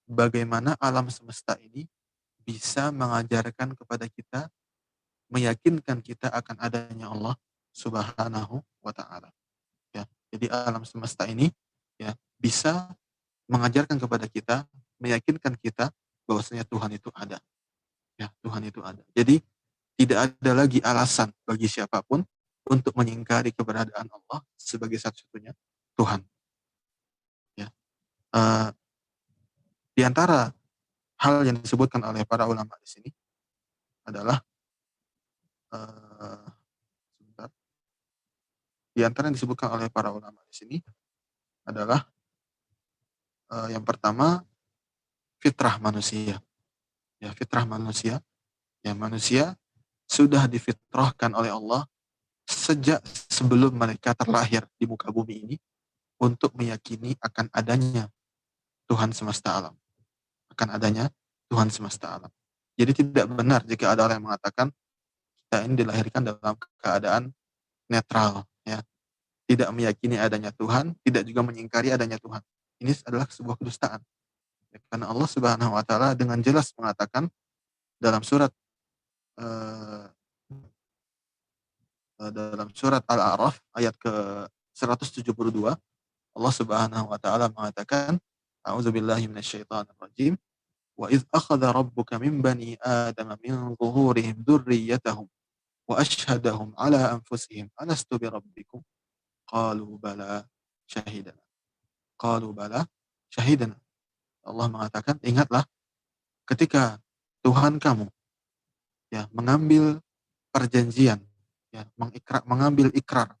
bagaimana alam semesta ini bisa mengajarkan kepada kita, meyakinkan kita akan adanya Allah Subhanahu wa taala. Ya. Jadi alam semesta ini ya bisa mengajarkan kepada kita, meyakinkan kita bahwasanya Tuhan itu ada. Ya, Tuhan itu ada. Jadi tidak ada lagi alasan bagi siapapun untuk mengingkari keberadaan Allah sebagai satu-satunya Tuhan. Ya. Uh, di antara hal yang disebutkan oleh para ulama di sini adalah uh, sebentar. Di antara yang disebutkan oleh para ulama di sini adalah yang pertama fitrah manusia. Ya, fitrah manusia. Ya, manusia sudah difitrahkan oleh Allah sejak sebelum mereka terlahir di muka bumi ini untuk meyakini akan adanya Tuhan semesta alam. Akan adanya Tuhan semesta alam. Jadi tidak benar jika ada orang yang mengatakan kita ini dilahirkan dalam keadaan netral, ya, tidak meyakini adanya Tuhan, tidak juga mengingkari adanya Tuhan. Ini adalah sebuah kedustaan. Ya, karena Allah Subhanahu wa taala dengan jelas mengatakan dalam surat Al-A'raf ayat ke 172, Allah Subhanahu wa taala mengatakan, A'udzubillahi minasyaitonir rajim. Wa idz akhadha rabbuka min bani adama min zuhurihim dzurriyyatahum wa ashhadahum ala anfusihim alastu bi rabbikum qalu bala syahidana. Qalu bala syahidana. Allah mengatakan, ingatlah ketika Tuhan kamu ya mengambil perjanjian, ya mengambil ikrar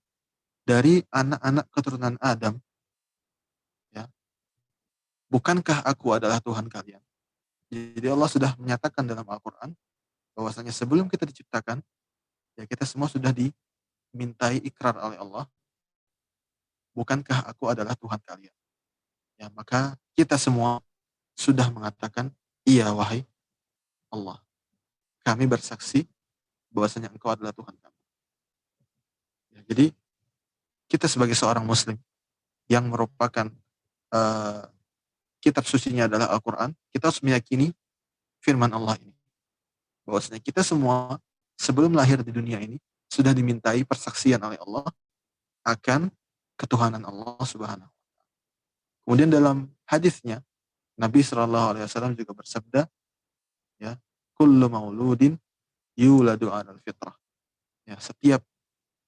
dari anak-anak keturunan Adam, ya, bukankah aku adalah Tuhan kalian? Jadi Allah sudah menyatakan dalam Al-Quran bahwasanya sebelum kita diciptakan, ya kita semua sudah dimintai ikrar oleh Allah, bukankah aku adalah Tuhan kalian? Ya, maka kita semua sudah mengatakan, iya wahai Allah. Kami bersaksi bahwasanya Engkau adalah Tuhan kami. Ya, jadi kita sebagai seorang Muslim yang merupakan uh, kitab sucinya adalah Al-Quran, kita harus meyakini firman Allah ini. Bahwasanya kita semua sebelum lahir di dunia ini sudah dimintai persaksian oleh Allah akan ketuhanan Allah Subhanahu wa taala. Kemudian dalam hadisnya Nabi Shallallahu alaihi wasallam juga bersabda, ya, kullu mauludin yuladu 'alal fitrah. Ya, setiap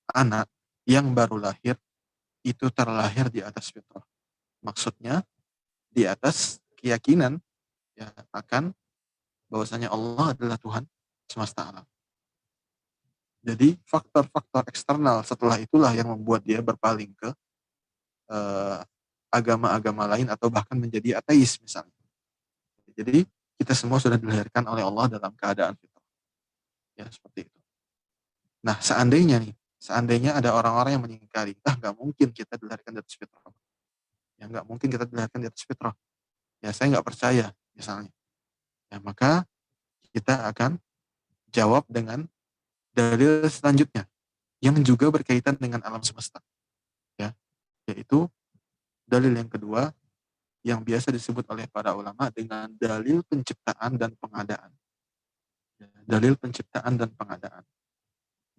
anak yang baru lahir itu terlahir di atas fitrah. Maksudnya di atas keyakinan ya akan bahwasanya Allah adalah Tuhan semesta alam. Jadi faktor-faktor eksternal setelah itulah yang membuat dia berpaling ke agama-agama lain atau bahkan menjadi ateis misalnya. Jadi kita semua sudah dilahirkan oleh Allah dalam keadaan fitrah. Ya seperti itu. Nah seandainya ada orang-orang yang mengingkari, nggak mungkin kita dilahirkan di atas fitrah. Ya nggak mungkin kita dilahirkan di atas fitrah. Ya saya nggak percaya misalnya. Ya maka kita akan jawab dengan dalil selanjutnya yang juga berkaitan dengan alam semesta. Ya, yaitu dalil yang kedua yang biasa disebut oleh para ulama dengan dalil penciptaan dan pengadaan. Ya, dalil penciptaan dan pengadaan.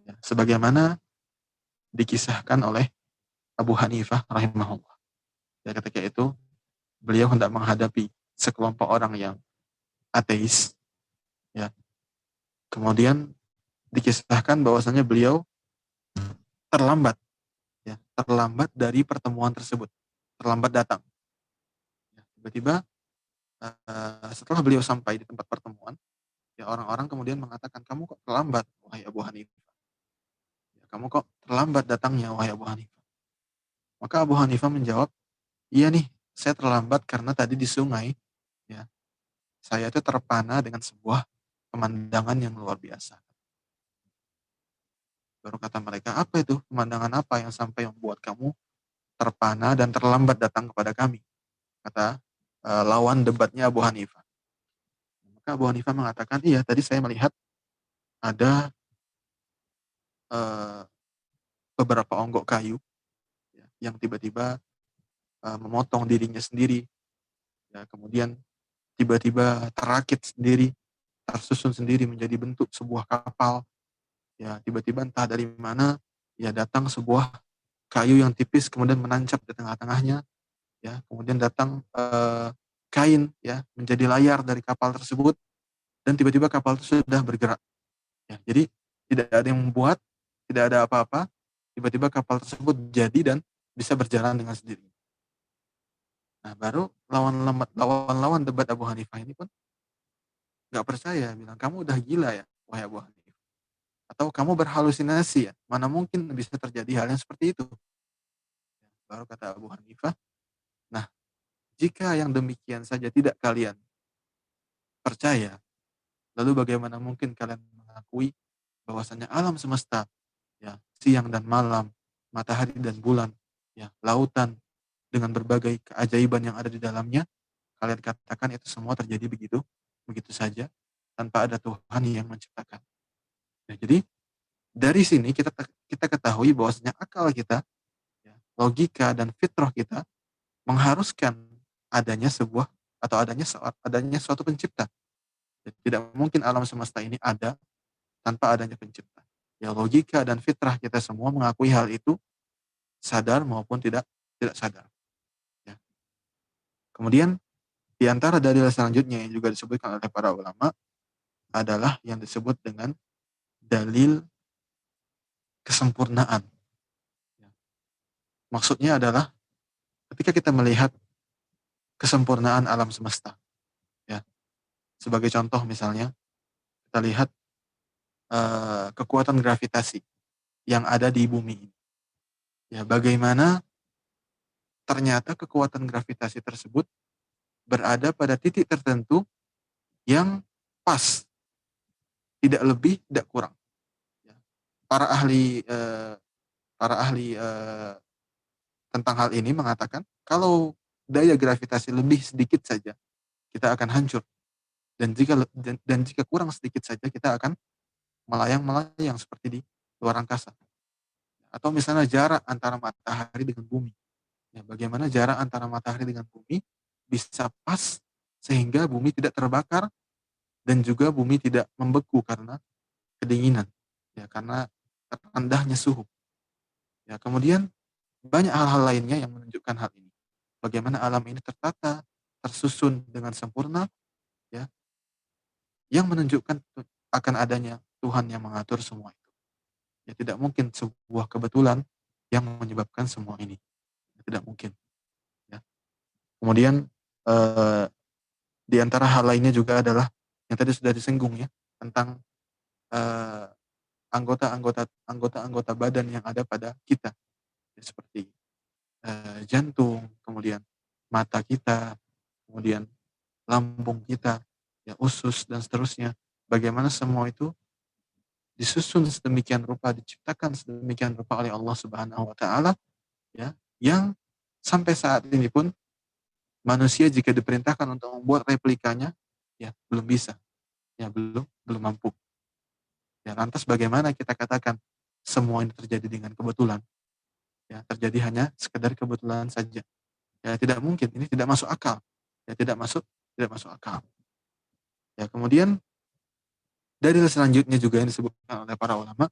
Ya, sebagaimana dikisahkan oleh Abu Hanifah rahimahullah. Ya, ketika itu beliau hendak menghadapi sekelompok orang yang ateis. Ya, kemudian dikisahkan bahwasanya beliau terlambat, ya, terlambat dari pertemuan tersebut, terlambat datang. Ya, tiba-tiba setelah beliau sampai di tempat pertemuan, ya orang-orang kemudian mengatakan, kamu kok terlambat, wahai Abu Hanifah? Ya, kamu kok terlambat datangnya, wahai Abu Hanifah? Maka Abu Hanifah menjawab, iya nih, saya terlambat karena tadi di sungai, ya, saya itu terpana dengan sebuah pemandangan yang luar biasa. Baru kata mereka, apa itu? Pemandangan apa yang sampai membuat kamu terpana dan terlambat datang kepada kami? Kata lawan debatnya Abu Hanifah. Maka Abu Hanifah mengatakan, iya tadi saya melihat ada eh, beberapa onggok kayu, ya, yang tiba-tiba memotong dirinya sendiri, ya, kemudian tiba-tiba terakit sendiri, tersusun sendiri menjadi bentuk sebuah kapal, ya, tiba-tiba entah dari mana ya datang sebuah kayu yang tipis kemudian menancap di tengah-tengahnya, ya, kemudian datang kain, ya, menjadi layar dari kapal tersebut, dan tiba-tiba kapal itu sudah bergerak, ya. Jadi tidak ada yang membuat, tidak ada apa-apa, tiba-tiba kapal tersebut jadi dan bisa berjalan dengan sendiri. Nah, baru lawan-lawan debat Abu Hanifah ini pun nggak percaya, bilang, kamu udah gila ya, wahai Abu Hanifah, atau kamu berhalusinasi ya, mana mungkin bisa terjadi hal yang seperti itu. Baru kata Abu Hanifah, nah, jika yang demikian saja tidak kalian percaya, lalu bagaimana mungkin kalian mengakui bahwasanya alam semesta, ya, siang dan malam, matahari dan bulan, ya, lautan dengan berbagai keajaiban yang ada di dalamnya, kalian katakan itu semua terjadi begitu begitu saja tanpa ada Tuhan yang menciptakan. Nah, jadi dari sini kita ketahui bahwasanya akal kita, ya, logika dan fitrah kita mengharuskan adanya sebuah atau adanya suatu pencipta. Tidak mungkin alam semesta ini ada tanpa adanya pencipta. Ya, logika dan fitrah kita semua mengakui hal itu, sadar maupun tidak tidak sadar. Ya. Kemudian di antara dalil selanjutnya yang juga disebutkan oleh para ulama adalah yang disebut dengan dalil kesempurnaan. Ya. Maksudnya adalah ketika kita melihat kesempurnaan alam semesta, ya. Sebagai contoh misalnya, kita lihat kekuatan gravitasi yang ada di bumi ini. Ya, bagaimana ternyata kekuatan gravitasi tersebut berada pada titik tertentu yang pas, tidak lebih, tidak kurang. Ya. Para ahli tentang hal ini mengatakan kalau daya gravitasi lebih sedikit saja kita akan hancur, dan jika kurang sedikit saja kita akan melayang-melayang seperti di luar angkasa. Atau misalnya jarak antara matahari dengan bumi. Ya, bagaimana jarak antara matahari dengan bumi bisa pas sehingga bumi tidak terbakar dan juga bumi tidak membeku karena kedinginan, ya, karena rendahnya suhu. Ya, kemudian banyak hal-hal lainnya yang menunjukkan hal ini. Bagaimana alam ini tertata, tersusun dengan sempurna, ya, yang menunjukkan akan adanya Tuhan yang mengatur semua itu. Ya, tidak mungkin sebuah kebetulan yang menyebabkan semua ini. Tidak mungkin. Ya. Kemudian eh, di antara hal lainnya juga adalah yang tadi sudah disinggung, ya, tentang eh, anggota-anggota badan yang ada pada kita, ya, seperti jantung, kemudian mata kita, kemudian lambung kita, ya, usus dan seterusnya. Bagaimana semua itu disusun sedemikian rupa, diciptakan sedemikian rupa oleh Allah Subhanahu wa taala, ya, yang sampai saat ini pun manusia jika diperintahkan untuk membuat replikanya, ya, belum bisa, ya, belum mampu. Ya, lantas bagaimana kita katakan semua ini terjadi dengan kebetulan? Ya, terjadi hanya sekedar kebetulan saja. Ya, tidak mungkin, ini tidak masuk akal. Ya, tidak masuk akal. Ya, kemudian dalil selanjutnya juga yang disebutkan oleh para ulama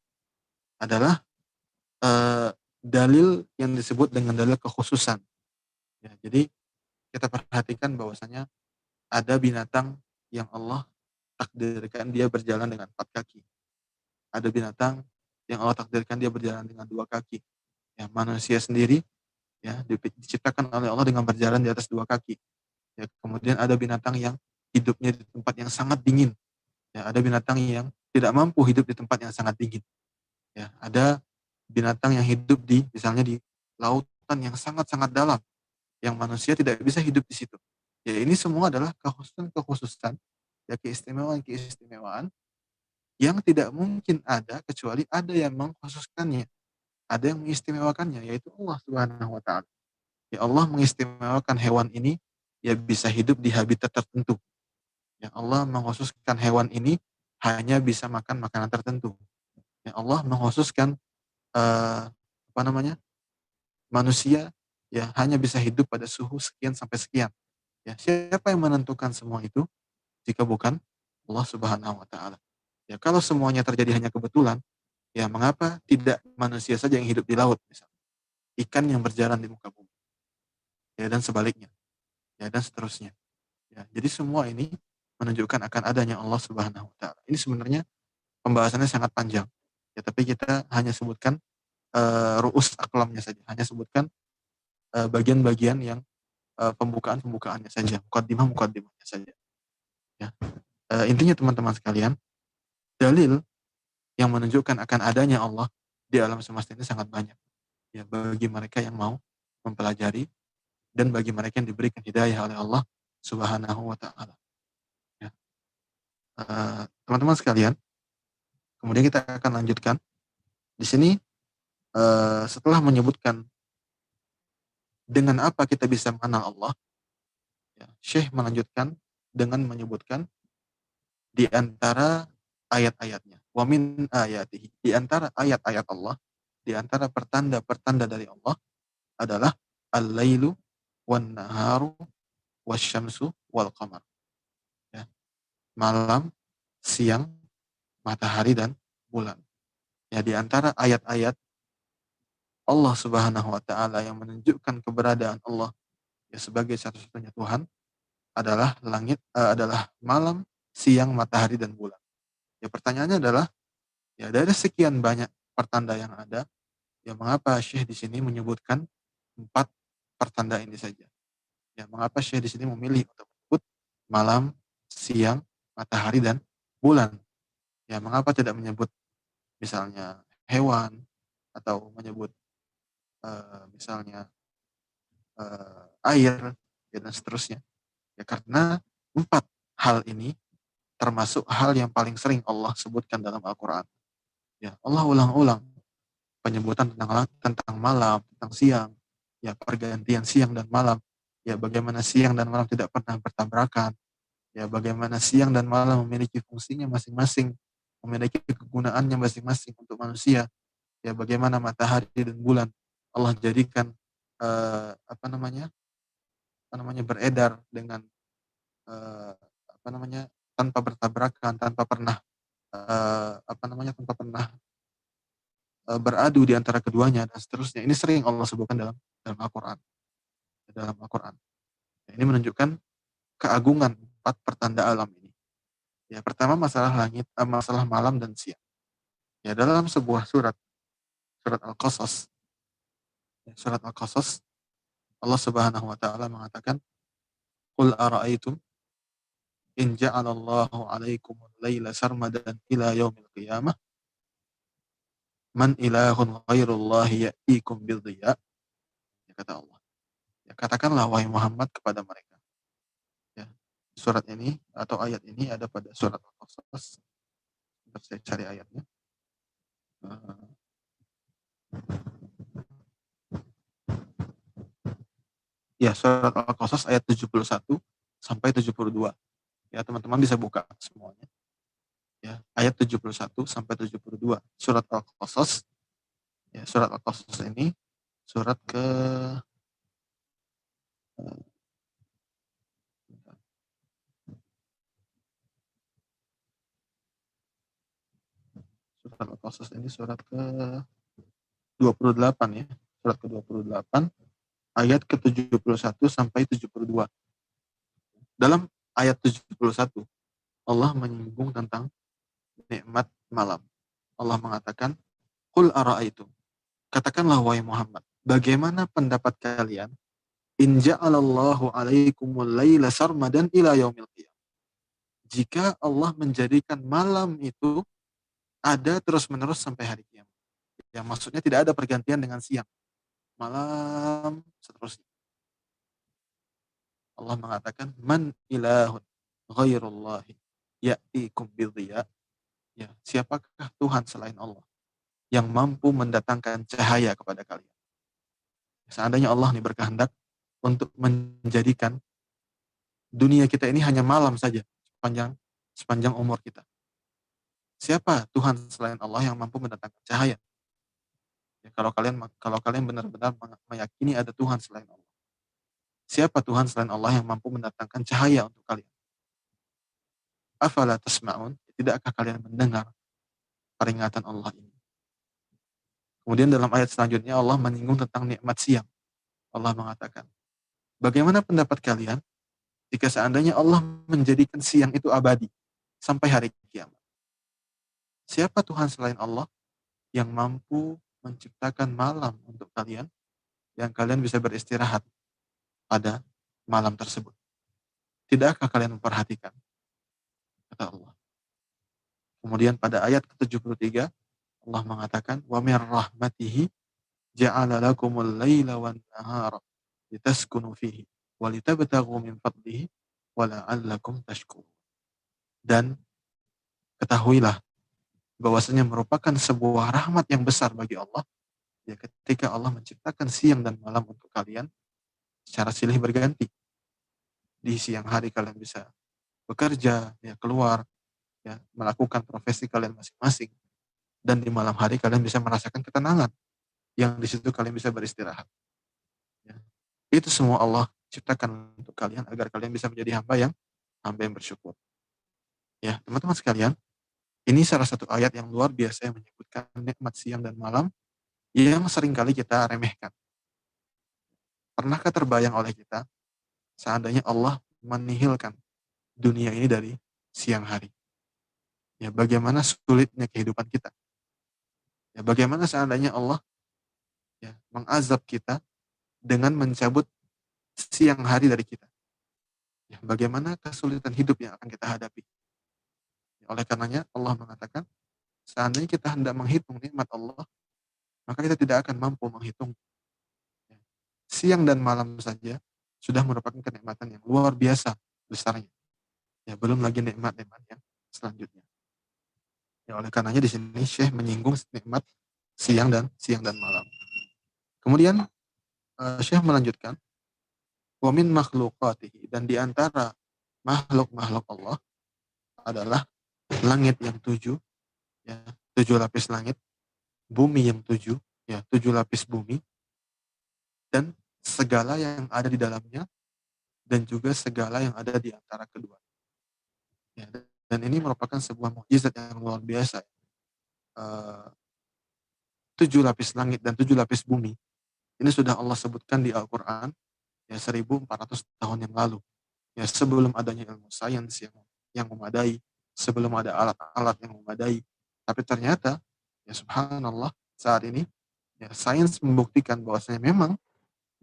adalah dalil yang disebut dengan dalil kekhususan. Ya, jadi kita perhatikan bahwasanya ada binatang yang Allah takdirkan dia berjalan dengan 4 kaki. Ada binatang yang Allah takdirkan dia berjalan dengan 2 kaki. Ya, manusia sendiri, ya, diciptakan oleh Allah dengan berjalan di atas 2 kaki. Ya, kemudian ada binatang yang hidupnya di tempat yang sangat dingin. Ya, ada binatang yang tidak mampu hidup di tempat yang sangat dingin. Ya, ada binatang yang hidup di misalnya di lautan yang sangat-sangat dalam, yang manusia tidak bisa hidup di situ. Ya ini semua adalah kekhususan, ya keistimewaan yang tidak mungkin ada kecuali ada yang mengkhususkannya, ada yang mengistimewakannya, yaitu Allah Subhanahu wa taala. Ya Allah mengistimewakan hewan ini ya bisa hidup di habitat tertentu. Ya Allah mengkhususkan hewan ini hanya bisa makan makanan tertentu. Ya Allah mengkhususkan eh, apa namanya? Manusia ya hanya bisa hidup pada suhu sekian sampai sekian. Ya, siapa yang menentukan semua itu jika bukan Allah Subhanahu wa taala. Ya, kalau semuanya terjadi hanya kebetulan, ya mengapa tidak manusia saja yang hidup di laut misalnya? Ikan yang berjalan di muka bumi. Ya, dan sebaliknya. Ya, dan seterusnya. Ya, jadi semua ini menunjukkan akan adanya Allah Subhanahu wa taala. Ini sebenarnya pembahasannya sangat panjang. Ya, tapi kita hanya sebutkan ru'us aklamnya saja, hanya sebutkan bagian-bagian yang pembukaannya saja, mukaddimahnya saja. Ya. Intinya teman-teman sekalian, dalil yang menunjukkan akan adanya Allah di alam semesta ini sangat banyak. Ya, bagi mereka yang mau mempelajari dan bagi mereka yang diberikan hidayah oleh Allah Subhanahu wa taala. Ya. Teman-teman sekalian, kemudian kita akan lanjutkan. Di sini setelah menyebutkan dengan apa kita bisa mengenal Allah, ya, Syekh melanjutkan dengan menyebutkan di antara ayat-ayatnya. Wa min ayatihi. Di antara ayat-ayat Allah, di antara pertanda-pertanda dari Allah adalah al-lailu wan naharu wasyamsu wal qamar. Ya. Malam, siang, matahari dan bulan. Ya, di antara ayat-ayat Allah Subhanahu wa taala yang menunjukkan keberadaan Allah ya sebagai satu-satunya Tuhan adalah adalah malam, siang, matahari dan bulan. Ya pertanyaannya adalah ya dari sekian banyak pertanda yang ada, ya mengapa Syekh di sini menyebutkan 4 pertanda ini saja? Ya mengapa Syekh di sini memilih untuk menyebut malam, siang, matahari dan bulan? Ya mengapa tidak menyebut misalnya hewan atau menyebut misalnya air ya, dan seterusnya? Ya karena 4 hal ini termasuk hal yang paling sering Allah sebutkan dalam Al-Qur'an. Ya, Allah ulang-ulang penyebutan tentang malam, tentang siang, ya pergantian siang dan malam, ya bagaimana siang dan malam tidak pernah bertabrakan, ya bagaimana siang dan malam memiliki fungsinya masing-masing, memiliki kegunaannya masing-masing untuk manusia, ya bagaimana matahari dan bulan Allah jadikan apa namanya beredar dengan apa namanya tanpa bertabrakan, tanpa pernah beradu di antara keduanya dan seterusnya. Ini sering Allah sebutkan dalam Al-Qur'an. Dalam Al-Qur'an. Ini menunjukkan keagungan 4 pertanda alam ini. Ya, pertama masalah langit, masalah malam dan siang. Ya, dalam sebuah surat Al-Qasas, ya, surat Al-Qasas, Allah Subhanahu wa taala mengatakan, "Qul ara'aitum in ja'alallahu 'alaikumul laila sarmadan ila yaumil qiyamah, man ilahun ghairullahi ya'tikum bidhiya?" Ya, kata Allah. Ya, katakanlah wahai Muhammad kepada mereka. Ya, surat ini atau ayat ini ada pada surat Al-Qasas. Bentar saya cari ayatnya. Ya, surat Al-Qasas ayat 71 sampai 72. Ya, teman-teman bisa buka semuanya. Ya, ayat 71 sampai 72. Surat Al-Qasas. Ya, surat Al-Qasas ini surat ke surat Al-Qasas ini surat ke 28 ya. Surat ke-28 ayat ke-71 sampai 72. Dalam ayat 71 Allah menyinggung tentang nikmat malam. Allah mengatakan, "Qul ara'aitum." Katakanlah wahai Muhammad, bagaimana pendapat kalian in ja'alallahu 'alaikumul laila sarmadan ila yaumil qiyamah. Jika Allah menjadikan malam itu ada terus-menerus sampai hari kiamat. Yang maksudnya tidak ada pergantian dengan siang, malam, seterusnya. Allah mengatakan, man ilahun ghairullahi ya'tikum bidhiya. Ya, siapakah Tuhan selain Allah yang mampu mendatangkan cahaya kepada kalian? Seandainya Allah nih berkehendak untuk menjadikan dunia kita ini hanya malam saja sepanjang sepanjang umur kita. Siapa Tuhan selain Allah yang mampu mendatangkan cahaya? Ya, kalau kalian benar-benar meyakini ada Tuhan selain Allah. Siapa Tuhan selain Allah yang mampu mendatangkan cahaya untuk kalian? Afala tasma'un? Tidakkah kalian mendengar peringatan Allah ini? Kemudian dalam ayat selanjutnya Allah menyinggung tentang nikmat siang. Allah mengatakan, bagaimana pendapat kalian jika seandainya Allah menjadikan siang itu abadi sampai hari kiamat? Siapa Tuhan selain Allah yang mampu menciptakan malam untuk kalian, yang kalian bisa beristirahat pada malam tersebut? Tidakkah kalian memperhatikan? Kata Allah. Kemudian pada ayat ke-73 Allah mengatakan, wa mir rahmatihi ja'ala lakumul laila wan nahara litaskunu fihi wa litabtaghu min fadlihi wa la'allakum tashkurun. Dan ketahuilah bahwasanya merupakan sebuah rahmat yang besar bagi Allah ya ketika Allah menciptakan siang dan malam untuk kalian secara silih berganti. Di siang hari kalian bisa bekerja, ya keluar, ya melakukan profesi kalian masing-masing, dan di malam hari kalian bisa merasakan ketenangan yang di situ kalian bisa beristirahat. Ya. Itu semua Allah ciptakan untuk kalian agar kalian bisa menjadi hamba yang bersyukur. Ya, teman-teman sekalian, ini salah satu ayat yang luar biasa yang menyebutkan nikmat siang dan malam yang seringkali kita remehkan. Pernahkah terbayang oleh kita seandainya Allah menihilkan dunia ini dari siang hari? Ya, bagaimana sulitnya kehidupan kita? Ya, bagaimana seandainya Allah ya mengazab kita dengan mencabut siang hari dari kita? Ya, bagaimana kesulitan hidup yang akan kita hadapi? Ya, oleh karenanya Allah mengatakan, seandainya kita hendak menghitung nikmat Allah, maka kita tidak akan mampu menghitung. Ya, siang dan malam saja sudah merupakan kenikmatan yang luar biasa besarnya. Ya, belum lagi nikmat-nikmat yang selanjutnya. Ya, oleh karenanya di sini Syekh menyinggung nikmat siang dan malam. Kemudian Syekh melanjutkan, wa min makhluqatihi, dan di antara makhluk-makhluk Allah adalah langit yang 7, ya, 7 lapis langit, bumi yang 7, ya, 7 lapis bumi, dan segala yang ada di dalamnya, dan juga segala yang ada di antara kedua. Ya, dan ini merupakan sebuah mukjizat yang luar biasa. 7 lapis langit dan 7 lapis bumi, ini sudah Allah sebutkan di Al-Quran ya 1400 tahun yang lalu. Ya, sebelum adanya ilmu sains yang memadai, sebelum ada alat-alat yang memadai. Tapi ternyata, ya subhanallah, saat ini ya sains membuktikan bahwasanya memang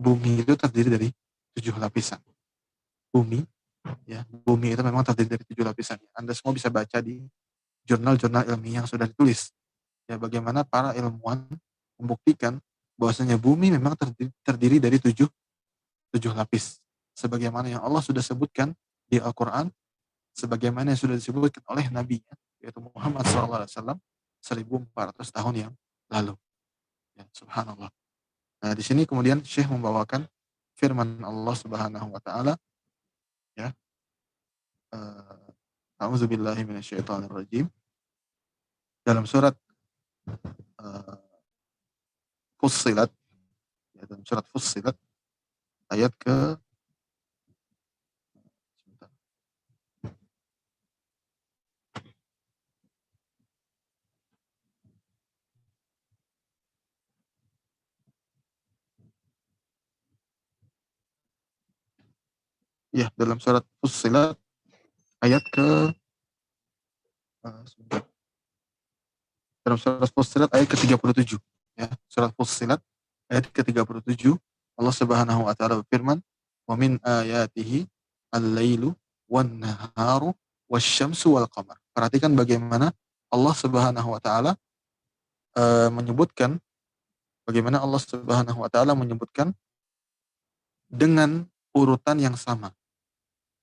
bumi itu terdiri dari 7 lapisan. Bumi itu memang terdiri dari 7 lapisan. Anda semua bisa baca di jurnal-jurnal ilmiah yang sudah ditulis. Ya, bagaimana para ilmuwan membuktikan bahwasanya bumi memang terdiri dari 7 lapis. Sebagaimana yang Allah sudah sebutkan di Al-Quran, sebagaimana yang sudah disebutkan oleh Nabi-Nya, yaitu Muhammad SAW, 1400 tahun yang lalu. Ya, subhanallah. Nah, di sini kemudian Syekh membawakan firman Allah Subhanahu wa taala, ya. A'udzubillahi minasyaitonirrajim. Dalam surat Fussilat, ya, dalam surat Fussilat ayat ke dalam surat Fussilat ayat ke dalam surat Fussilat ayat ke-37, ya. Surat Fussilat ayat ke-37, Allah Subhanahu wa taala berfirman, "Wa min ayatihi al-lailu wan-naharu wasyamsu wal qamar." Perhatikan bagaimana Allah Subhanahu wa taala menyebutkan bagaimana Allah Subhanahu wa taala menyebutkan dengan urutan yang sama,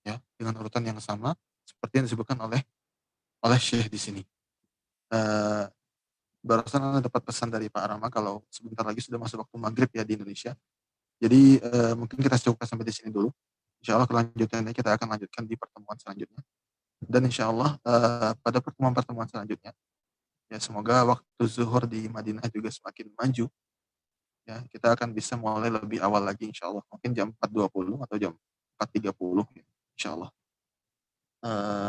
ya, dengan urutan yang sama seperti yang disebutkan oleh Syekh di sini. Eh, Barusan Anda dapat pesan dari Pak Rama kalau sebentar lagi sudah masuk waktu maghrib ya di Indonesia. Jadi mungkin kita cukupkan sampai di sini dulu. Insya Allah kelanjutannya kita akan lanjutkan di pertemuan selanjutnya. Dan insya Allah pada pertemuan-pertemuan selanjutnya, ya semoga waktu zuhur di Madinah juga semakin maju. Ya, kita akan bisa mulai lebih awal lagi insya Allah. Mungkin jam 4.20 atau jam 4.30 ya, insya Allah.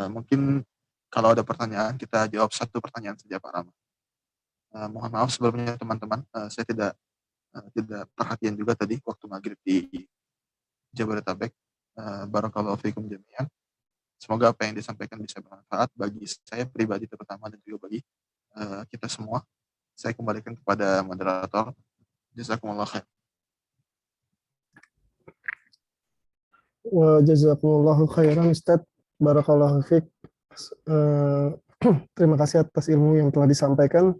Mungkin kalau ada pertanyaan, kita jawab satu pertanyaan saja Pak Rama. Mohon maaf sebelumnya teman-teman, saya tidak perhatian juga tadi waktu maghrib di Jabodetabek. Barakallahu fiikum jami'an. Semoga apa yang disampaikan bisa bermanfaat bagi saya pribadi terutama dan juga bagi kita semua. Saya kembalikan kepada moderator. Jazakumullah khair. Wa jazakumullahu khairan Ustaz. Barakallahu fiik. Terima kasih atas ilmu yang telah disampaikan.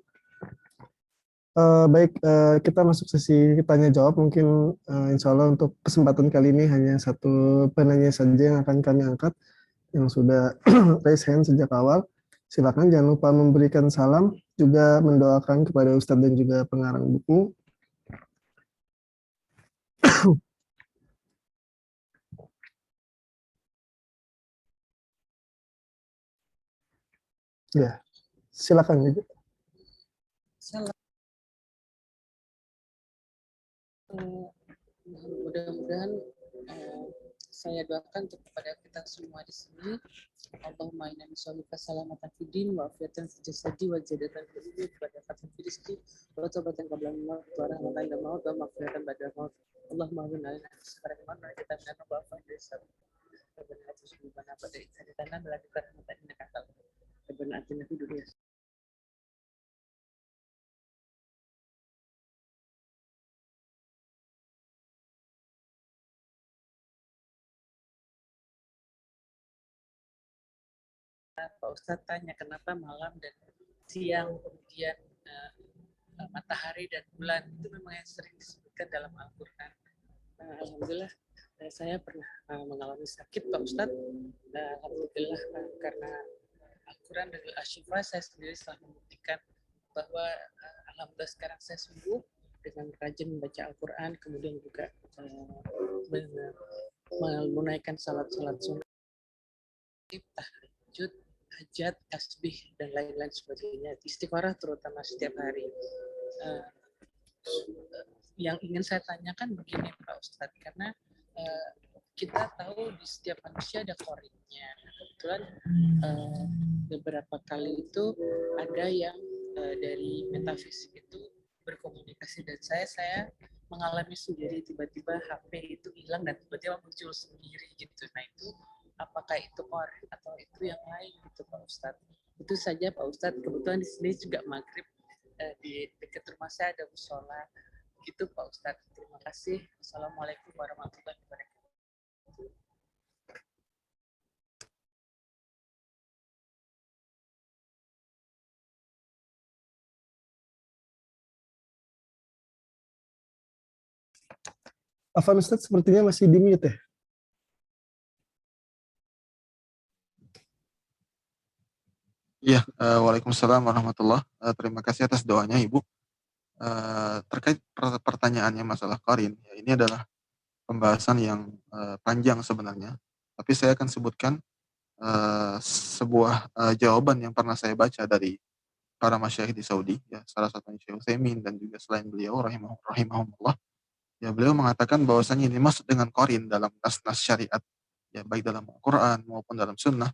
Baik, kita masuk sesi tanya jawab. Mungkin insya Allah untuk kesempatan kali ini hanya satu penanya saja yang akan kami angkat, yang sudah raise hand sejak awal. Silakan jangan lupa memberikan salam, juga mendoakan kepada Ustadz dan juga pengarang buku. Ya, silakan. Mudah-mudahan saya doakan untuk kepada kita semua di sini. Allahumma inna nas'aluka salamatan fid din wa afiatan fil jasadi wa ziyadatan fil ilmi wa barakatan fil rizqi wa tawbatan qabla al-maut wa rahmatan inda maut wa maghfiratan ba'da al-maut. Allahumma inna nas'aluka al-iman wa kita minna wa afa dari sabab. Rabbana atina fid dunya hasanatan wa qina adzaban nar innaka antal Rabbana atina fid dunya Pak Ustadz tanya kenapa malam dan siang, kemudian matahari dan bulan itu memang yang sering disebutkan dalam Al-Quran. Alhamdulillah saya pernah mengalami sakit Pak Ustadz. Alhamdulillah karena Al-Quran dan Al-Ashifa saya sendiri telah membuktikan bahwa alhamdulillah sekarang saya sembuh dengan rajin membaca Al-Quran, kemudian juga menunaikan salat-salat sunnah, tahajud, hajat, tasbih, dan lain-lain sebagainya. Istighfarah terutama setiap hari. Yang ingin saya tanyakan begini Pak Ustadz, karena kita tahu di setiap manusia ada korinnya. Kebetulan beberapa kali itu ada yang dari metafisik itu berkomunikasi, dan saya mengalami sendiri tiba-tiba HP itu hilang dan tiba-tiba muncul sendiri gitu. Nah itu apakah itu korin atau itu yang lain gitu Pak Ustadz? Itu saja Pak Ustadz. Kebetulan di sini juga maghrib, di dekat rumah saya ada musola gitu Pak Ustadz. Terima kasih. Assalamualaikum warahmatullahi wabarakatuh. Afan Ustadz sepertinya masih di mute ya? Iya, waalaikumsalam warahmatullah. Terima kasih atas doanya Ibu. Terkait pertanyaannya masalah korin, ya, ini adalah pembahasan yang panjang sebenarnya. Tapi saya akan sebutkan sebuah jawaban yang pernah saya baca dari para masyayikh di Saudi, ya, salah satunya Syekh Utsaimin dan juga selain beliau rahimahumullah. Ya, beliau mengatakan bahwasanya ini masuk dengan korin dalam nas-nas syariat, ya baik dalam Al-Quran maupun dalam Sunnah,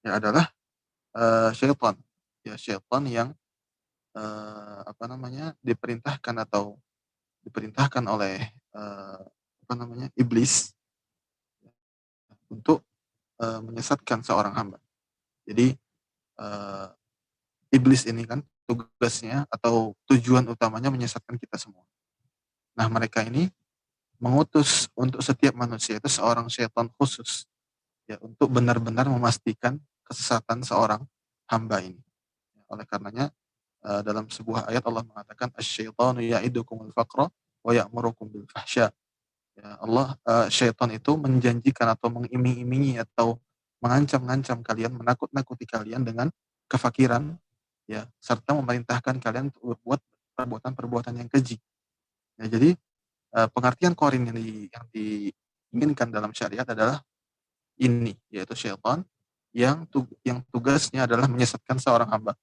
ya adalah syaitan, ya syaitan yang diperintahkan oleh iblis untuk menyesatkan seorang hamba. Jadi iblis ini kan tugasnya atau tujuan utamanya menyesatkan kita semua. Nah, mereka ini mengutus untuk setiap manusia itu seorang syaitan khusus, ya, untuk benar-benar memastikan kesesatan seorang hamba ini. Oleh karenanya dalam sebuah ayat Allah mengatakan asyaitanu ya'idukumul faqra wa ya'murukum bil fahsya. Ya, syaitan itu menjanjikan atau mengiming-imingi atau mengancam-ngancam kalian, menakut-nakuti kalian dengan kefakiran, ya, serta memerintahkan kalian untuk berbuat perbuatan-perbuatan yang keji. Ya, jadi pengertian qarin yang diinginkan dalam syariat adalah ini, yaitu syaitan yang tugasnya adalah menyesatkan seorang hamba.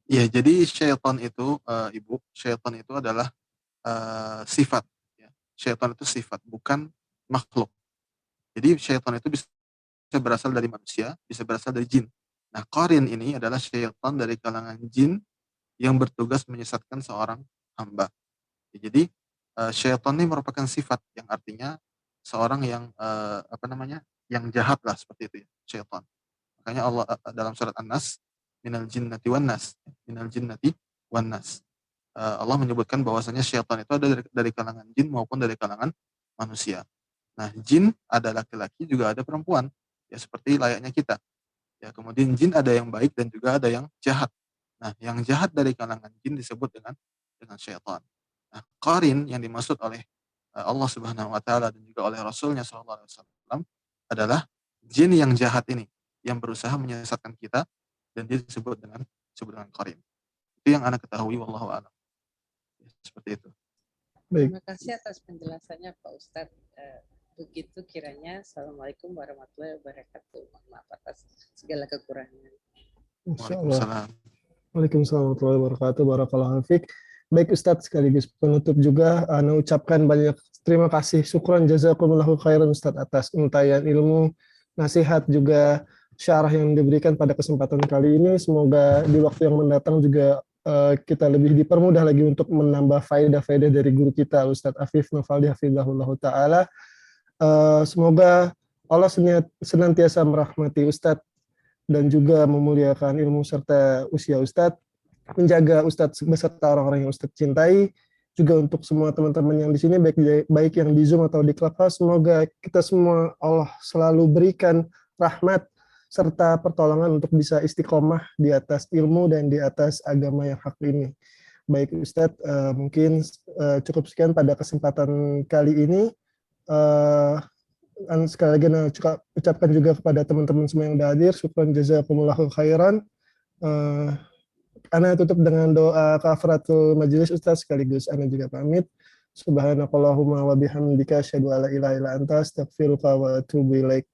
Ya, jadi syaitan itu adalah sifat. Ya. Syaitan itu sifat, bukan makhluk. Jadi syaitan itu bisa berasal dari manusia, bisa berasal dari jin. Nah, qarin ini adalah syaitan dari kalangan jin yang bertugas menyesatkan seorang hamba. Ya, jadi syaitan ini merupakan sifat yang artinya seorang yang yang jahat lah, seperti itu ya, syaitan. Makanya Allah dalam surat An-Nas, minal jinnati wan nas, minal jinnati wan nas. Allah menyebutkan bahwasanya syaitan itu ada dari kalangan jin maupun dari kalangan manusia. Nah, jin ada laki-laki juga ada perempuan, ya seperti layaknya kita. Ya, kemudian jin ada yang baik dan juga ada yang jahat. Nah, yang jahat dari kalangan jin disebut dengan syaitan. Nah, qarin yang dimaksud oleh Allah Subhanahu wa taala dan juga oleh Rasulnya sallallahu alaihi wasallam adalah jin yang jahat ini yang berusaha menyesatkan kita, dan dia disebut dengan qarin. Itu yang Anda ketahui, wallahu a'lam. Seperti itu. Baik. Terima kasih atas penjelasannya Pak Ustadz. Begitu kiranya. Assalamualaikum warahmatullahi wabarakatuh. Mohon maaf atas segala kekurangan. Waalaikumsalam. Waalaikumsalam warahmatullahi wabarakatuh. Barakallahu fiik. Baik Ustadz, sekaligus penutup juga Ana ucapkan banyak terima kasih, syukran jazakumullahu khairan Ustadz atas untayan ilmu, nasihat juga syarah yang diberikan pada kesempatan kali ini. Semoga di waktu yang mendatang juga kita lebih dipermudah lagi untuk menambah faedah-faedah dari guru kita Ustadz Afif Nofaldi hafizahullah ta'ala. Semoga Allah senantiasa merahmati Ustadz dan juga memuliakan ilmu serta usia Ustadz, menjaga Ustadz beserta orang-orang yang Ustadz cintai. Juga untuk semua teman-teman yang di sini, baik yang di Zoom atau di Clubhouse, semoga kita semua Allah selalu berikan rahmat serta pertolongan untuk bisa istiqomah di atas ilmu dan di atas agama yang hak ini. Baik Ustadz, mungkin cukup sekian pada kesempatan kali ini. Sekali lagi ucapkan juga kepada teman-teman semua yang sudah hadir, syukran jazakumullahu khairan. Ana tutup dengan doa kafaratul majelis Ustaz, sekaligus Ana juga pamit. Subhanakallahumma wa bihamdika asyhadu an la ilaha illa anta astaghfiruka wa atubu ilaik.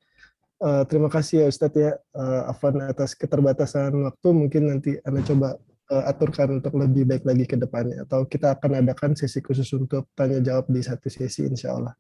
Terima kasih ya Ustaz ya, afwan atas keterbatasan waktu, mungkin nanti Ana coba aturkan untuk lebih baik lagi ke depannya, atau kita akan adakan sesi khusus untuk tanya jawab di satu sesi insya Allah.